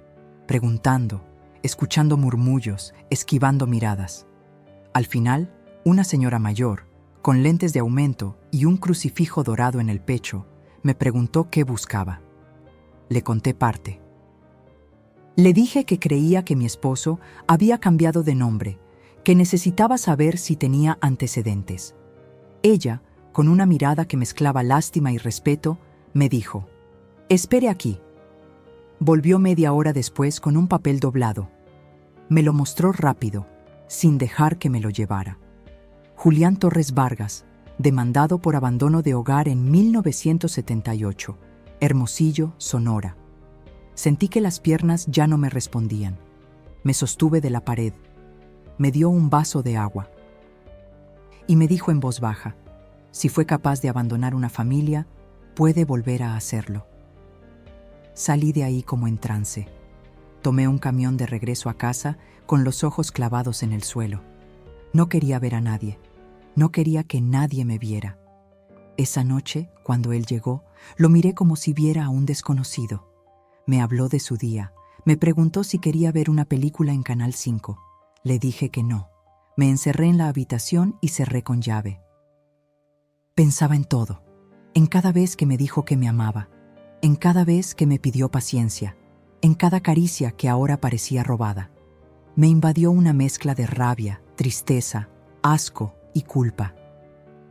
preguntando, escuchando murmullos, esquivando miradas. Al final, una señora mayor, con lentes de aumento y un crucifijo dorado en el pecho, me preguntó qué buscaba. Le conté parte. Le dije que creía que mi esposo había cambiado de nombre, que necesitaba saber si tenía antecedentes. Ella, con una mirada que mezclaba lástima y respeto, me dijo: «Espere aquí». Volvió media hora después con un papel doblado. Me lo mostró rápido, sin dejar que me lo llevara. Julián Torres Vargas, demandado por abandono de hogar en 1978, Hermosillo, Sonora. Sentí que las piernas ya no me respondían. Me sostuve de la pared. Me dio un vaso de agua. Y me dijo en voz baja: «Si fue capaz de abandonar una familia, puede volver a hacerlo». Salí de ahí como en trance. Tomé un camión de regreso a casa con los ojos clavados en el suelo. No quería ver a nadie. No quería que nadie me viera. Esa noche, cuando él llegó, lo miré como si viera a un desconocido. Me habló de su día. Me preguntó si quería ver una película en Canal 5. Le dije que no. Me encerré en la habitación y cerré con llave. Pensaba en todo. En cada vez que me dijo que me amaba. En cada vez que me pidió paciencia. En cada caricia que ahora parecía robada. Me invadió una mezcla de rabia, tristeza, asco y culpa.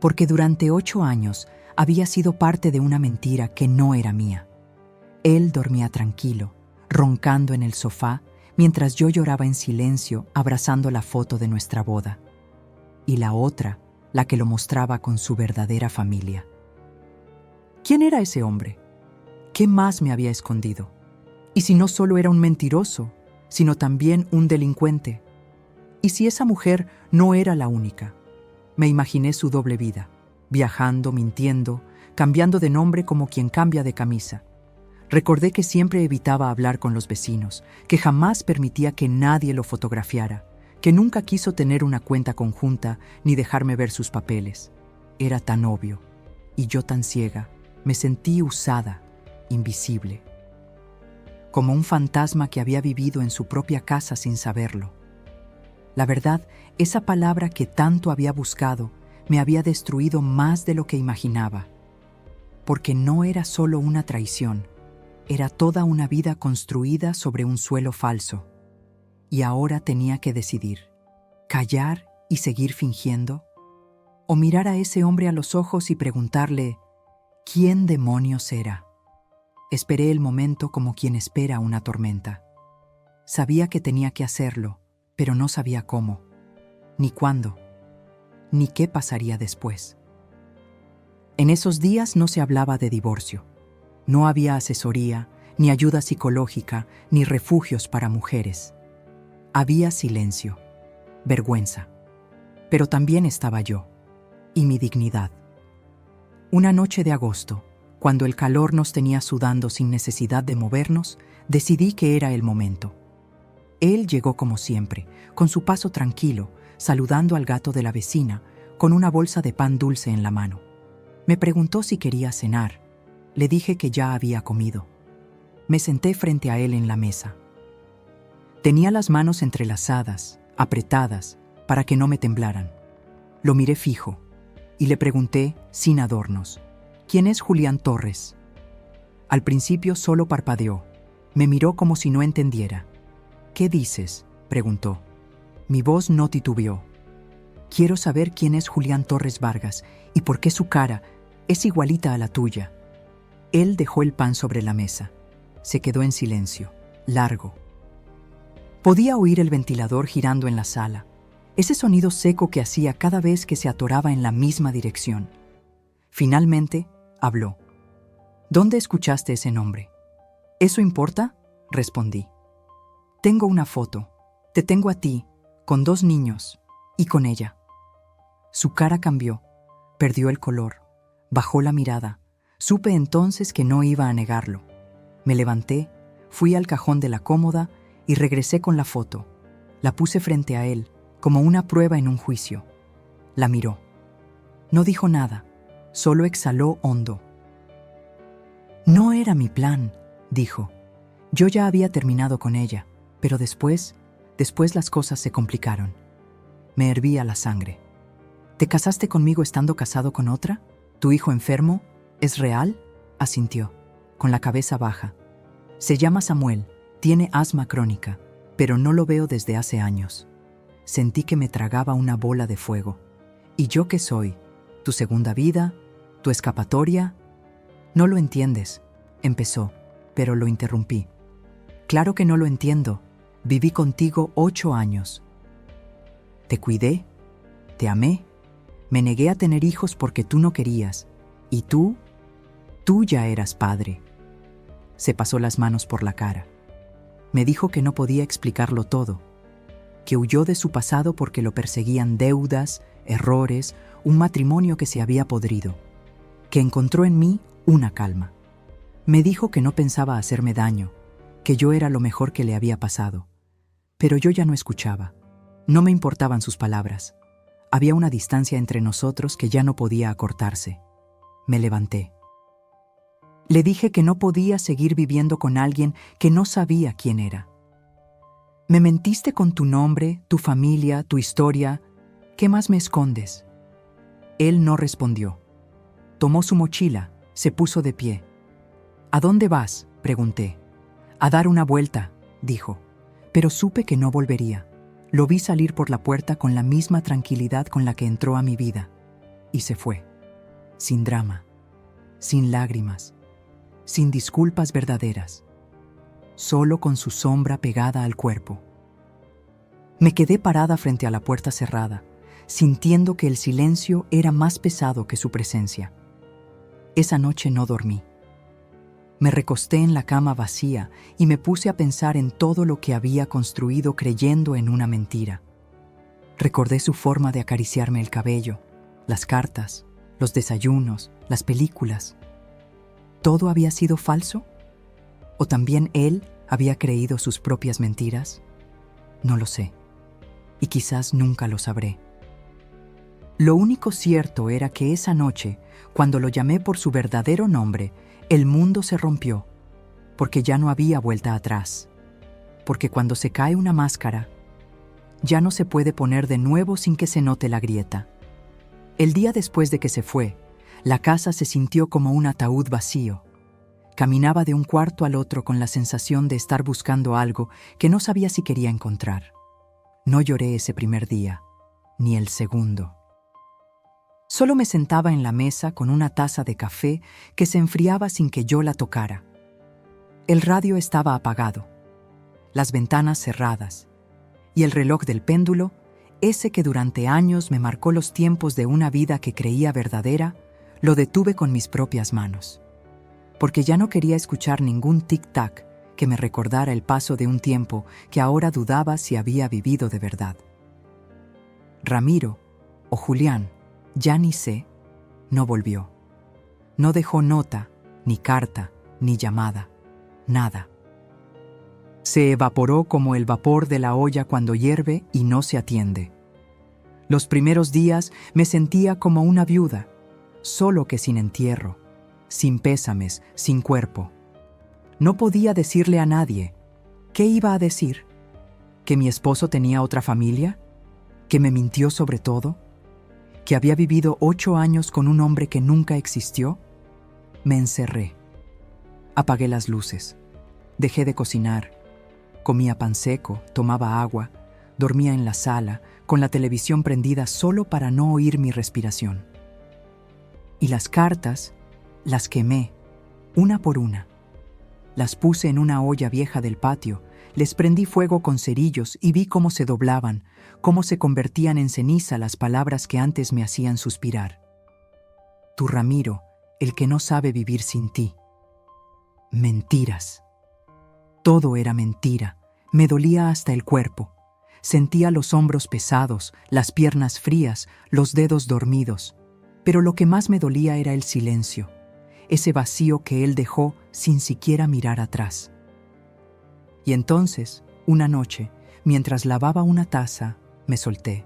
Porque durante 8 años había sido parte de una mentira que no era mía. Él dormía tranquilo, roncando en el sofá, mientras yo lloraba en silencio abrazando la foto de nuestra boda. Y la otra, la que lo mostraba con su verdadera familia. ¿Quién era ese hombre? ¿Qué más me había escondido? ¿Y si no solo era un mentiroso, sino también un delincuente? ¿Y si esa mujer no era la única? Me imaginé su doble vida, viajando, mintiendo, cambiando de nombre como quien cambia de camisa. Recordé que siempre evitaba hablar con los vecinos, que jamás permitía que nadie lo fotografiara, que nunca quiso tener una cuenta conjunta ni dejarme ver sus papeles. Era tan obvio, y yo tan ciega, me sentí usada, invisible. Como un fantasma que había vivido en su propia casa sin saberlo. La verdad, esa palabra que tanto había buscado me había destruido más de lo que imaginaba. Porque no era solo una traición, era toda una vida construida sobre un suelo falso. Y ahora tenía que decidir, callar y seguir fingiendo, o mirar a ese hombre a los ojos y preguntarle, ¿quién demonios era? Esperé el momento como quien espera una tormenta. Sabía que tenía que hacerlo, pero no sabía cómo, ni cuándo, ni qué pasaría después. En esos días no se hablaba de divorcio. No había asesoría, ni ayuda psicológica, ni refugios para mujeres. Había silencio, vergüenza. Pero también estaba yo, y mi dignidad. Una noche de agosto, cuando el calor nos tenía sudando sin necesidad de movernos, decidí que era el momento. Él llegó como siempre, con su paso tranquilo, saludando al gato de la vecina, con una bolsa de pan dulce en la mano. Me preguntó si quería cenar. Le dije que ya había comido. Me senté frente a él en la mesa. Tenía las manos entrelazadas, apretadas, para que no me temblaran. Lo miré fijo, y le pregunté, sin adornos, ¿quién es Julián Torres? Al principio solo parpadeó. Me miró como si no entendiera. ¿Qué dices?, preguntó. Mi voz no titubeó. Quiero saber quién es Julián Torres Vargas y por qué su cara es igualita a la tuya. Él dejó el pan sobre la mesa. Se quedó en silencio, largo. Podía oír el ventilador girando en la sala, ese sonido seco que hacía cada vez que se atoraba en la misma dirección. Finalmente, habló. ¿Dónde escuchaste ese nombre? ¿Eso importa?, respondí. Tengo una foto. Te tengo a ti, con 2 niños, y con ella. Su cara cambió, perdió el color, bajó la mirada. Supe entonces que no iba a negarlo. Me levanté, fui al cajón de la cómoda y regresé con la foto. La puse frente a él, como una prueba en un juicio. La miró. No dijo nada, solo exhaló hondo. No era mi plan, dijo. Yo ya había terminado con ella, pero después las cosas se complicaron. Me hervía la sangre. ¿Te casaste conmigo estando casado con otra? ¿Tu hijo enfermo? ¿Es real?, asintió, con la cabeza baja. Se llama Samuel, Tiene asma crónica, pero no lo veo desde hace años. Sentí que me tragaba una bola de fuego. ¿Y yo qué soy? ¿Tu segunda vida? ¿Tu escapatoria? No lo entiendes, empezó, pero lo interrumpí. Claro que no lo entiendo. Viví contigo 8 años. Te cuidé, te amé, me negué a tener hijos porque tú no querías. ¿Y tú? Tú ya eras padre. Se pasó las manos por la cara. Me dijo que no podía explicarlo todo, que huyó de su pasado porque lo perseguían deudas, errores, un matrimonio que se había podrido, que encontró en mí una calma. Me dijo que no pensaba hacerme daño, que yo era lo mejor que le había pasado. Pero yo ya no escuchaba. No me importaban sus palabras. Había una distancia entre nosotros que ya no podía acortarse. Me levanté. Le dije que no podía seguir viviendo con alguien que no sabía quién era. Me mentiste con tu nombre, tu familia, tu historia. ¿Qué más me escondes? Él no respondió. Tomó su mochila, se puso de pie. ¿A dónde vas?, pregunté. A dar una vuelta, dijo, pero supe que no volvería. Lo vi salir por la puerta con la misma tranquilidad con la que entró a mi vida. Y se fue. Sin drama, sin lágrimas, sin disculpas verdaderas, solo con su sombra pegada al cuerpo. Me quedé parada frente a la puerta cerrada, sintiendo que el silencio era más pesado que su presencia. Esa noche no dormí. Me recosté en la cama vacía y me puse a pensar en todo lo que había construido creyendo en una mentira. Recordé su forma de acariciarme el cabello, las cartas, los desayunos, las películas. ¿Todo había sido falso? ¿O también él había creído sus propias mentiras? No lo sé, y quizás nunca lo sabré. Lo único cierto era que esa noche, cuando lo llamé por su verdadero nombre, el mundo se rompió, porque ya no había vuelta atrás. Porque cuando se cae una máscara, ya no se puede poner de nuevo sin que se note la grieta. El día después de que se fue, la casa se sintió como un ataúd vacío. Caminaba de un cuarto al otro con la sensación de estar buscando algo que no sabía si quería encontrar. No lloré ese primer día, ni el segundo. Solo me sentaba en la mesa con una taza de café que se enfriaba sin que yo la tocara. El radio estaba apagado, las ventanas cerradas, y el reloj del péndulo, ese que durante años me marcó los tiempos de una vida que creía verdadera, lo detuve con mis propias manos. Porque ya no quería escuchar ningún tic-tac que me recordara el paso de un tiempo que ahora dudaba si había vivido de verdad. Ramiro, o Julián, ya ni sé, no volvió. No dejó nota, ni carta, ni llamada, nada. Se evaporó como el vapor de la olla cuando hierve y no se atiende. Los primeros días me sentía como una viuda, solo que sin entierro, sin pésames, sin cuerpo. No podía decirle a nadie. ¿Qué iba a decir? ¿Que mi esposo tenía otra familia? ¿Que me mintió sobre todo? ¿Que había vivido 8 años con un hombre que nunca existió? Me encerré. Apagué las luces. Dejé de cocinar. Comía pan seco, tomaba agua, dormía en la sala, con la televisión prendida solo para no oír mi respiración. Y las cartas las quemé, una por una. Las puse en una olla vieja del patio, les prendí fuego con cerillos y vi cómo se doblaban, cómo se convertían en ceniza las palabras que antes me hacían suspirar. Tu Ramiro, el que no sabe vivir sin ti. Mentiras. Todo era mentira. Me dolía hasta el cuerpo. Sentía los hombros pesados, las piernas frías, los dedos dormidos. Pero lo que más me dolía era el silencio, ese vacío que él dejó sin siquiera mirar atrás. Y entonces, una noche, mientras lavaba una taza, me solté.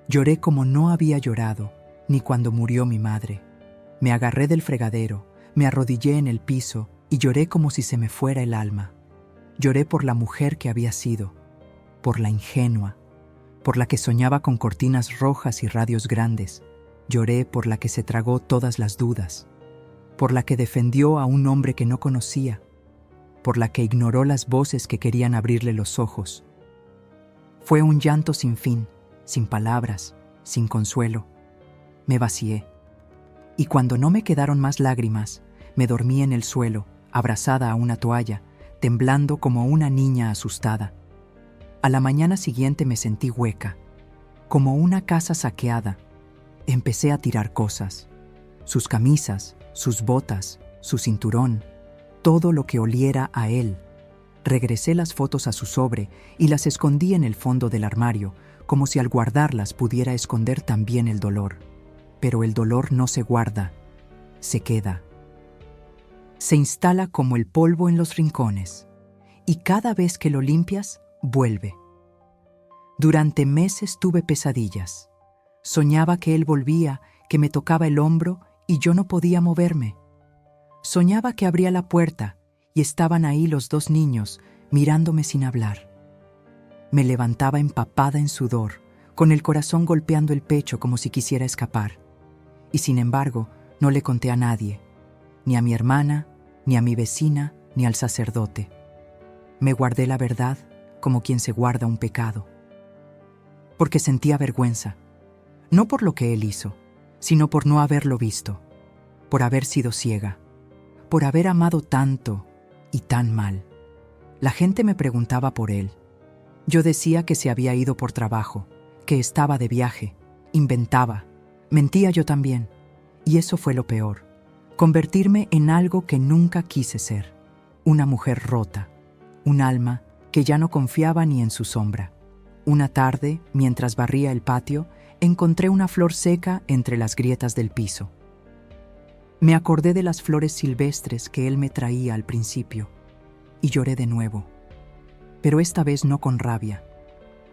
Lloré como no había llorado, ni cuando murió mi madre. Me agarré del fregadero, me arrodillé en el piso y lloré como si se me fuera el alma. Lloré por la mujer que había sido, por la ingenua, por la que soñaba con cortinas rojas y radios grandes. Lloré por la que se tragó todas las dudas, por la que defendió a un hombre que no conocía. por la que ignoró las voces que querían abrirle los ojos. Fue un llanto sin fin, sin palabras, sin consuelo. Me vacié. Y cuando no me quedaron más lágrimas, me dormí en el suelo, abrazada a una toalla, temblando como una niña asustada. A la mañana siguiente me sentí hueca, como una casa saqueada. Empecé a tirar cosas. Sus camisas, sus botas, su cinturón, todo lo que oliera a él. Regresé las fotos a su sobre y las escondí en el fondo del armario, como si al guardarlas pudiera esconder también el dolor. Pero el dolor no se guarda, se queda. Se instala como el polvo en los rincones, y cada vez que lo limpias, vuelve. Durante meses tuve pesadillas. Soñaba que él volvía, que me tocaba el hombro y yo no podía moverme. Soñaba que abría la puerta y estaban ahí los dos niños mirándome sin hablar. Me levantaba empapada en sudor, con el corazón golpeando el pecho como si quisiera escapar. Y sin embargo, no le conté a nadie, ni a mi hermana, ni a mi vecina, ni al sacerdote. Me guardé la verdad como quien se guarda un pecado. Porque sentía vergüenza, no por lo que él hizo, sino por no haberlo visto, por haber sido ciega, por haber amado tanto y tan mal. La gente me preguntaba por él. Yo decía que se había ido por trabajo, que estaba de viaje, inventaba, mentía yo también. Y eso fue lo peor, convertirme en algo que nunca quise ser, una mujer rota, un alma que ya no confiaba ni en su sombra. Una tarde, mientras barría el patio, encontré una flor seca entre las grietas del piso. Me acordé de las flores silvestres que él me traía al principio y lloré de nuevo, pero esta vez no con rabia,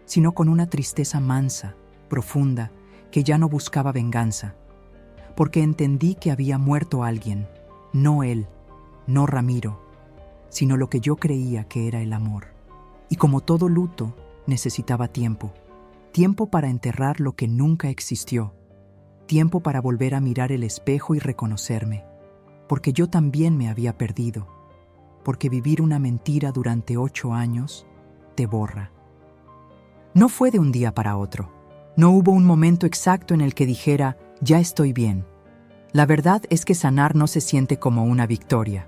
sino con una tristeza mansa, profunda, que ya no buscaba venganza, porque entendí que había muerto alguien, no él, no Ramiro, sino lo que yo creía que era el amor. Y como todo luto, necesitaba tiempo. Tiempo para enterrar lo que nunca existió. Tiempo para volver a mirar el espejo y reconocerme. Porque yo también me había perdido. Porque vivir una mentira durante 8 años te borra. No fue de un día para otro. No hubo un momento exacto en el que dijera, ya estoy bien. La verdad es que sanar no se siente como una victoria.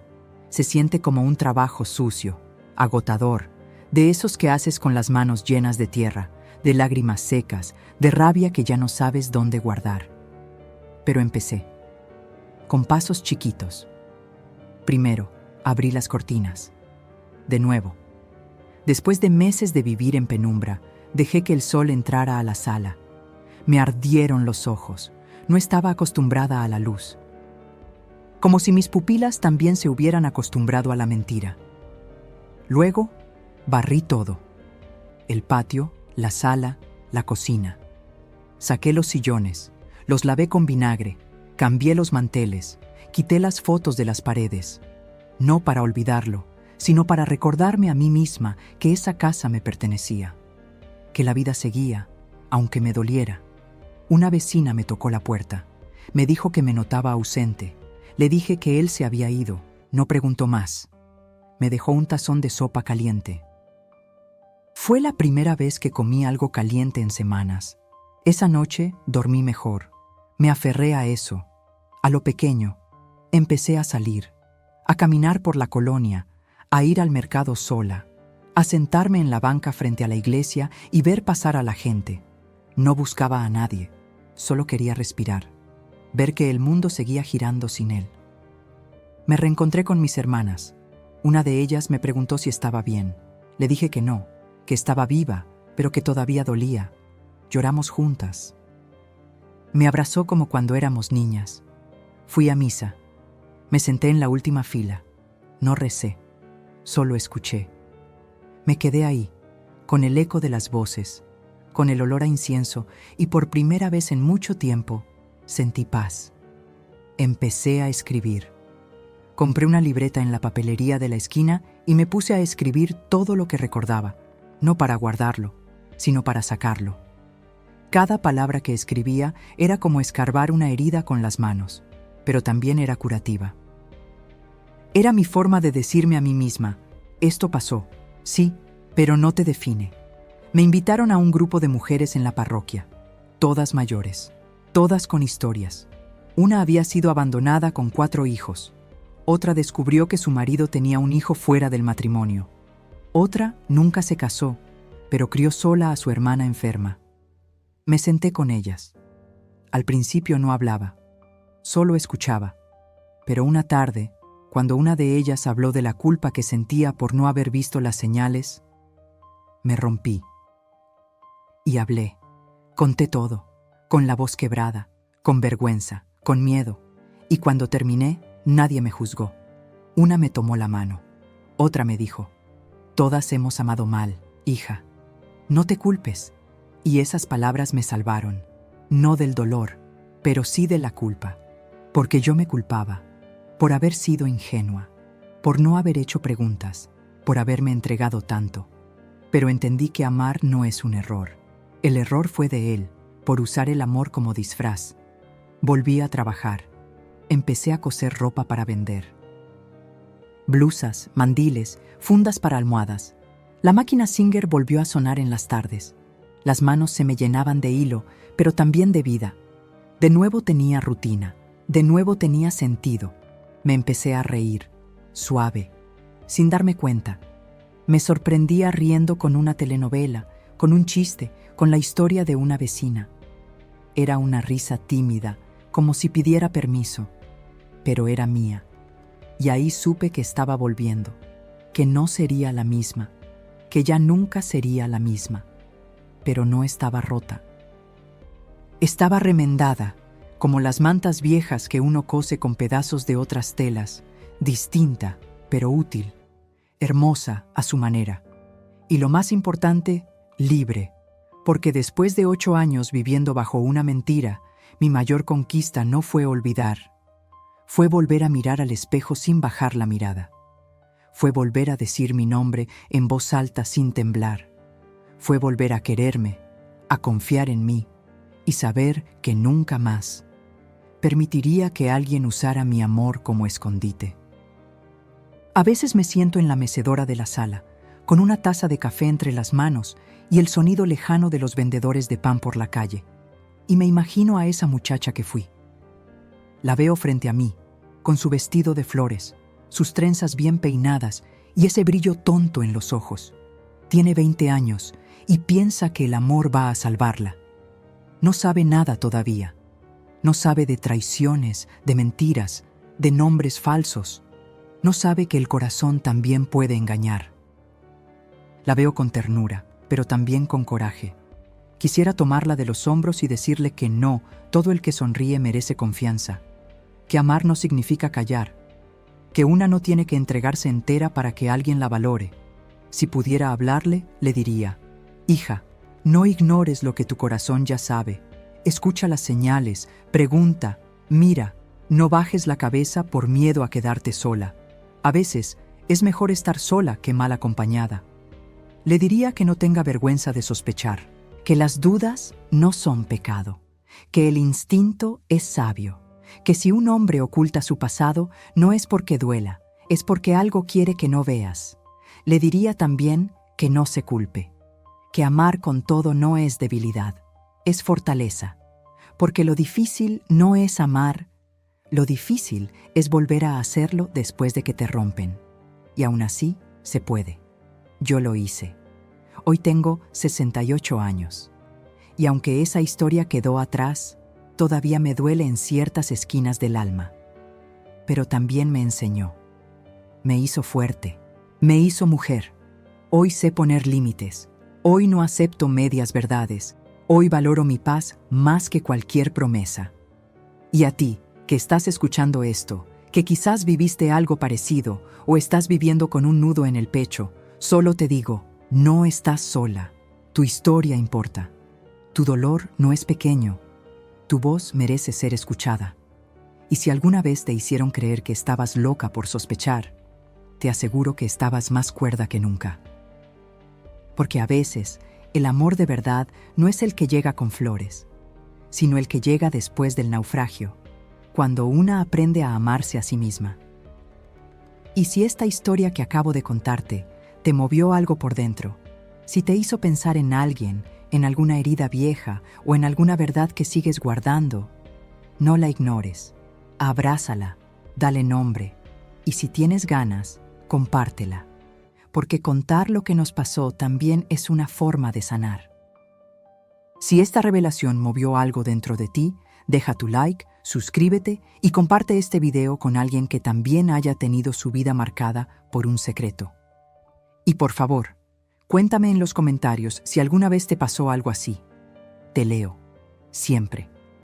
Se siente como un trabajo sucio, agotador, de esos que haces con las manos llenas de tierra, de lágrimas secas, de rabia que ya no sabes dónde guardar. Pero empecé, con pasos chiquitos. Primero, abrí las cortinas. De nuevo. Después de meses de vivir en penumbra, dejé que el sol entrara a la sala. Me ardieron los ojos. No estaba acostumbrada a la luz. Como si mis pupilas también se hubieran acostumbrado a la mentira. Luego, barrí todo. El patio, la sala, la cocina. Saqué los sillones, los lavé con vinagre, cambié los manteles, quité las fotos de las paredes. No para olvidarlo, sino para recordarme a mí misma que esa casa me pertenecía. Que la vida seguía, aunque me doliera. Una vecina me tocó la puerta. Me dijo que me notaba ausente. Le dije que él se había ido. No preguntó más. Me dejó un tazón de sopa caliente. Fue la primera vez que comí algo caliente en semanas. Esa noche dormí mejor. Me aferré a eso, a lo pequeño. Empecé a salir, a caminar por la colonia, a ir al mercado sola, a sentarme en la banca frente a la iglesia y ver pasar a la gente. No buscaba a nadie, solo quería respirar, ver que el mundo seguía girando sin él. Me reencontré con mis hermanas. Una de ellas me preguntó si estaba bien. Le dije que no, que estaba viva, pero que todavía dolía. Lloramos juntas. Me abrazó como cuando éramos niñas. Fui a misa. Me senté en la última fila. No recé, solo escuché. Me quedé ahí, con el eco de las voces, con el olor a incienso, y por primera vez en mucho tiempo sentí paz. Empecé a escribir. Compré una libreta en la papelería de la esquina y me puse a escribir todo lo que recordaba, no para guardarlo, sino para sacarlo. Cada palabra que escribía era como escarbar una herida con las manos, pero también era curativa. Era mi forma de decirme a mí misma, Esto pasó, sí, pero no te define. Me invitaron a un grupo de mujeres en la parroquia, todas mayores, todas con historias. Una había sido abandonada con 4 hijos. Otra descubrió que su marido tenía un hijo fuera del matrimonio. Otra nunca se casó, pero crió sola a su hermana enferma. Me senté con ellas. Al principio no hablaba, solo escuchaba. Pero una tarde, cuando una de ellas habló de la culpa que sentía por no haber visto las señales, me rompí. Y hablé. Conté todo, con la voz quebrada, con vergüenza, con miedo. Y cuando terminé, nadie me juzgó. Una me tomó la mano. Otra me dijo: «Todas hemos amado mal, hija. No te culpes». Y esas palabras me salvaron, no del dolor, pero sí de la culpa. Porque yo me culpaba, por haber sido ingenua, por no haber hecho preguntas, por haberme entregado tanto. Pero entendí que amar no es un error. El error fue de él, por usar el amor como disfraz. Volví a trabajar. Empecé a coser ropa para vender. Blusas, mandiles, fundas para almohadas. La máquina Singer volvió a sonar en las tardes. Las manos se me llenaban de hilo, pero también de vida. De nuevo tenía rutina. De nuevo tenía sentido. Me empecé a reír, suave, sin darme cuenta. Me sorprendía riendo con una telenovela, con un chiste, con la historia de una vecina. Era una risa tímida, como si pidiera permiso, pero era mía. Y ahí supe que estaba volviendo, que no sería la misma, que ya nunca sería la misma. Pero no estaba rota. Estaba remendada, como las mantas viejas que uno cose con pedazos de otras telas, distinta, pero útil, hermosa a su manera. Y lo más importante, libre, porque después de 8 años viviendo bajo una mentira, mi mayor conquista no fue olvidar. Fue volver a mirar al espejo sin bajar la mirada. Fue volver a decir mi nombre en voz alta sin temblar. Fue volver a quererme, a confiar en mí y saber que nunca más permitiría que alguien usara mi amor como escondite. A veces me siento en la mecedora de la sala, con una taza de café entre las manos y el sonido lejano de los vendedores de pan por la calle, y me imagino a esa muchacha que fui. La veo frente a mí, con su vestido de flores, sus trenzas bien peinadas y ese brillo tonto en los ojos. Tiene 20 años y piensa que el amor va a salvarla. No sabe nada todavía. No sabe de traiciones, de mentiras, de nombres falsos. No sabe que el corazón también puede engañar. La veo con ternura, pero también con coraje. Quisiera tomarla de los hombros y decirle que no, todo el que sonríe merece confianza. Que amar no significa callar. Que una no tiene que entregarse entera para que alguien la valore. Si pudiera hablarle, le diría: «Hija, no ignores lo que tu corazón ya sabe. Escucha las señales, pregunta, mira, no bajes la cabeza por miedo a quedarte sola. A veces es mejor estar sola que mal acompañada». Le diría que no tenga vergüenza de sospechar, que las dudas no son pecado, que el instinto es sabio, que si un hombre oculta su pasado no es porque duela, es porque algo quiere que no veas. Le diría también que no se culpe, que amar con todo no es debilidad, es fortaleza, porque lo difícil no es amar, lo difícil es volver a hacerlo después de que te rompen. Y aún así, se puede. Yo lo hice. Hoy tengo 68 años. Y aunque esa historia quedó atrás, todavía me duele en ciertas esquinas del alma. Pero también me enseñó. Me hizo fuerte. Me hizo mujer. Hoy sé poner límites. Hoy no acepto medias verdades. Hoy valoro mi paz más que cualquier promesa. Y a ti, que estás escuchando esto, que quizás viviste algo parecido o estás viviendo con un nudo en el pecho, solo te digo, no estás sola. Tu historia importa. Tu dolor no es pequeño. Tu voz merece ser escuchada. Y si alguna vez te hicieron creer que estabas loca por sospechar, te aseguro que estabas más cuerda que nunca. Porque a veces, el amor de verdad no es el que llega con flores, sino el que llega después del naufragio, cuando una aprende a amarse a sí misma. Y si esta historia que acabo de contarte te movió algo por dentro, si te hizo pensar en alguien, en alguna herida vieja o en alguna verdad que sigues guardando, no la ignores. Abrázala, dale nombre y si tienes ganas, compártela. Porque contar lo que nos pasó también es una forma de sanar. Si esta revelación movió algo dentro de ti, deja tu like, suscríbete y comparte este video con alguien que también haya tenido su vida marcada por un secreto. Y por favor, cuéntame en los comentarios si alguna vez te pasó algo así. Te leo, siempre.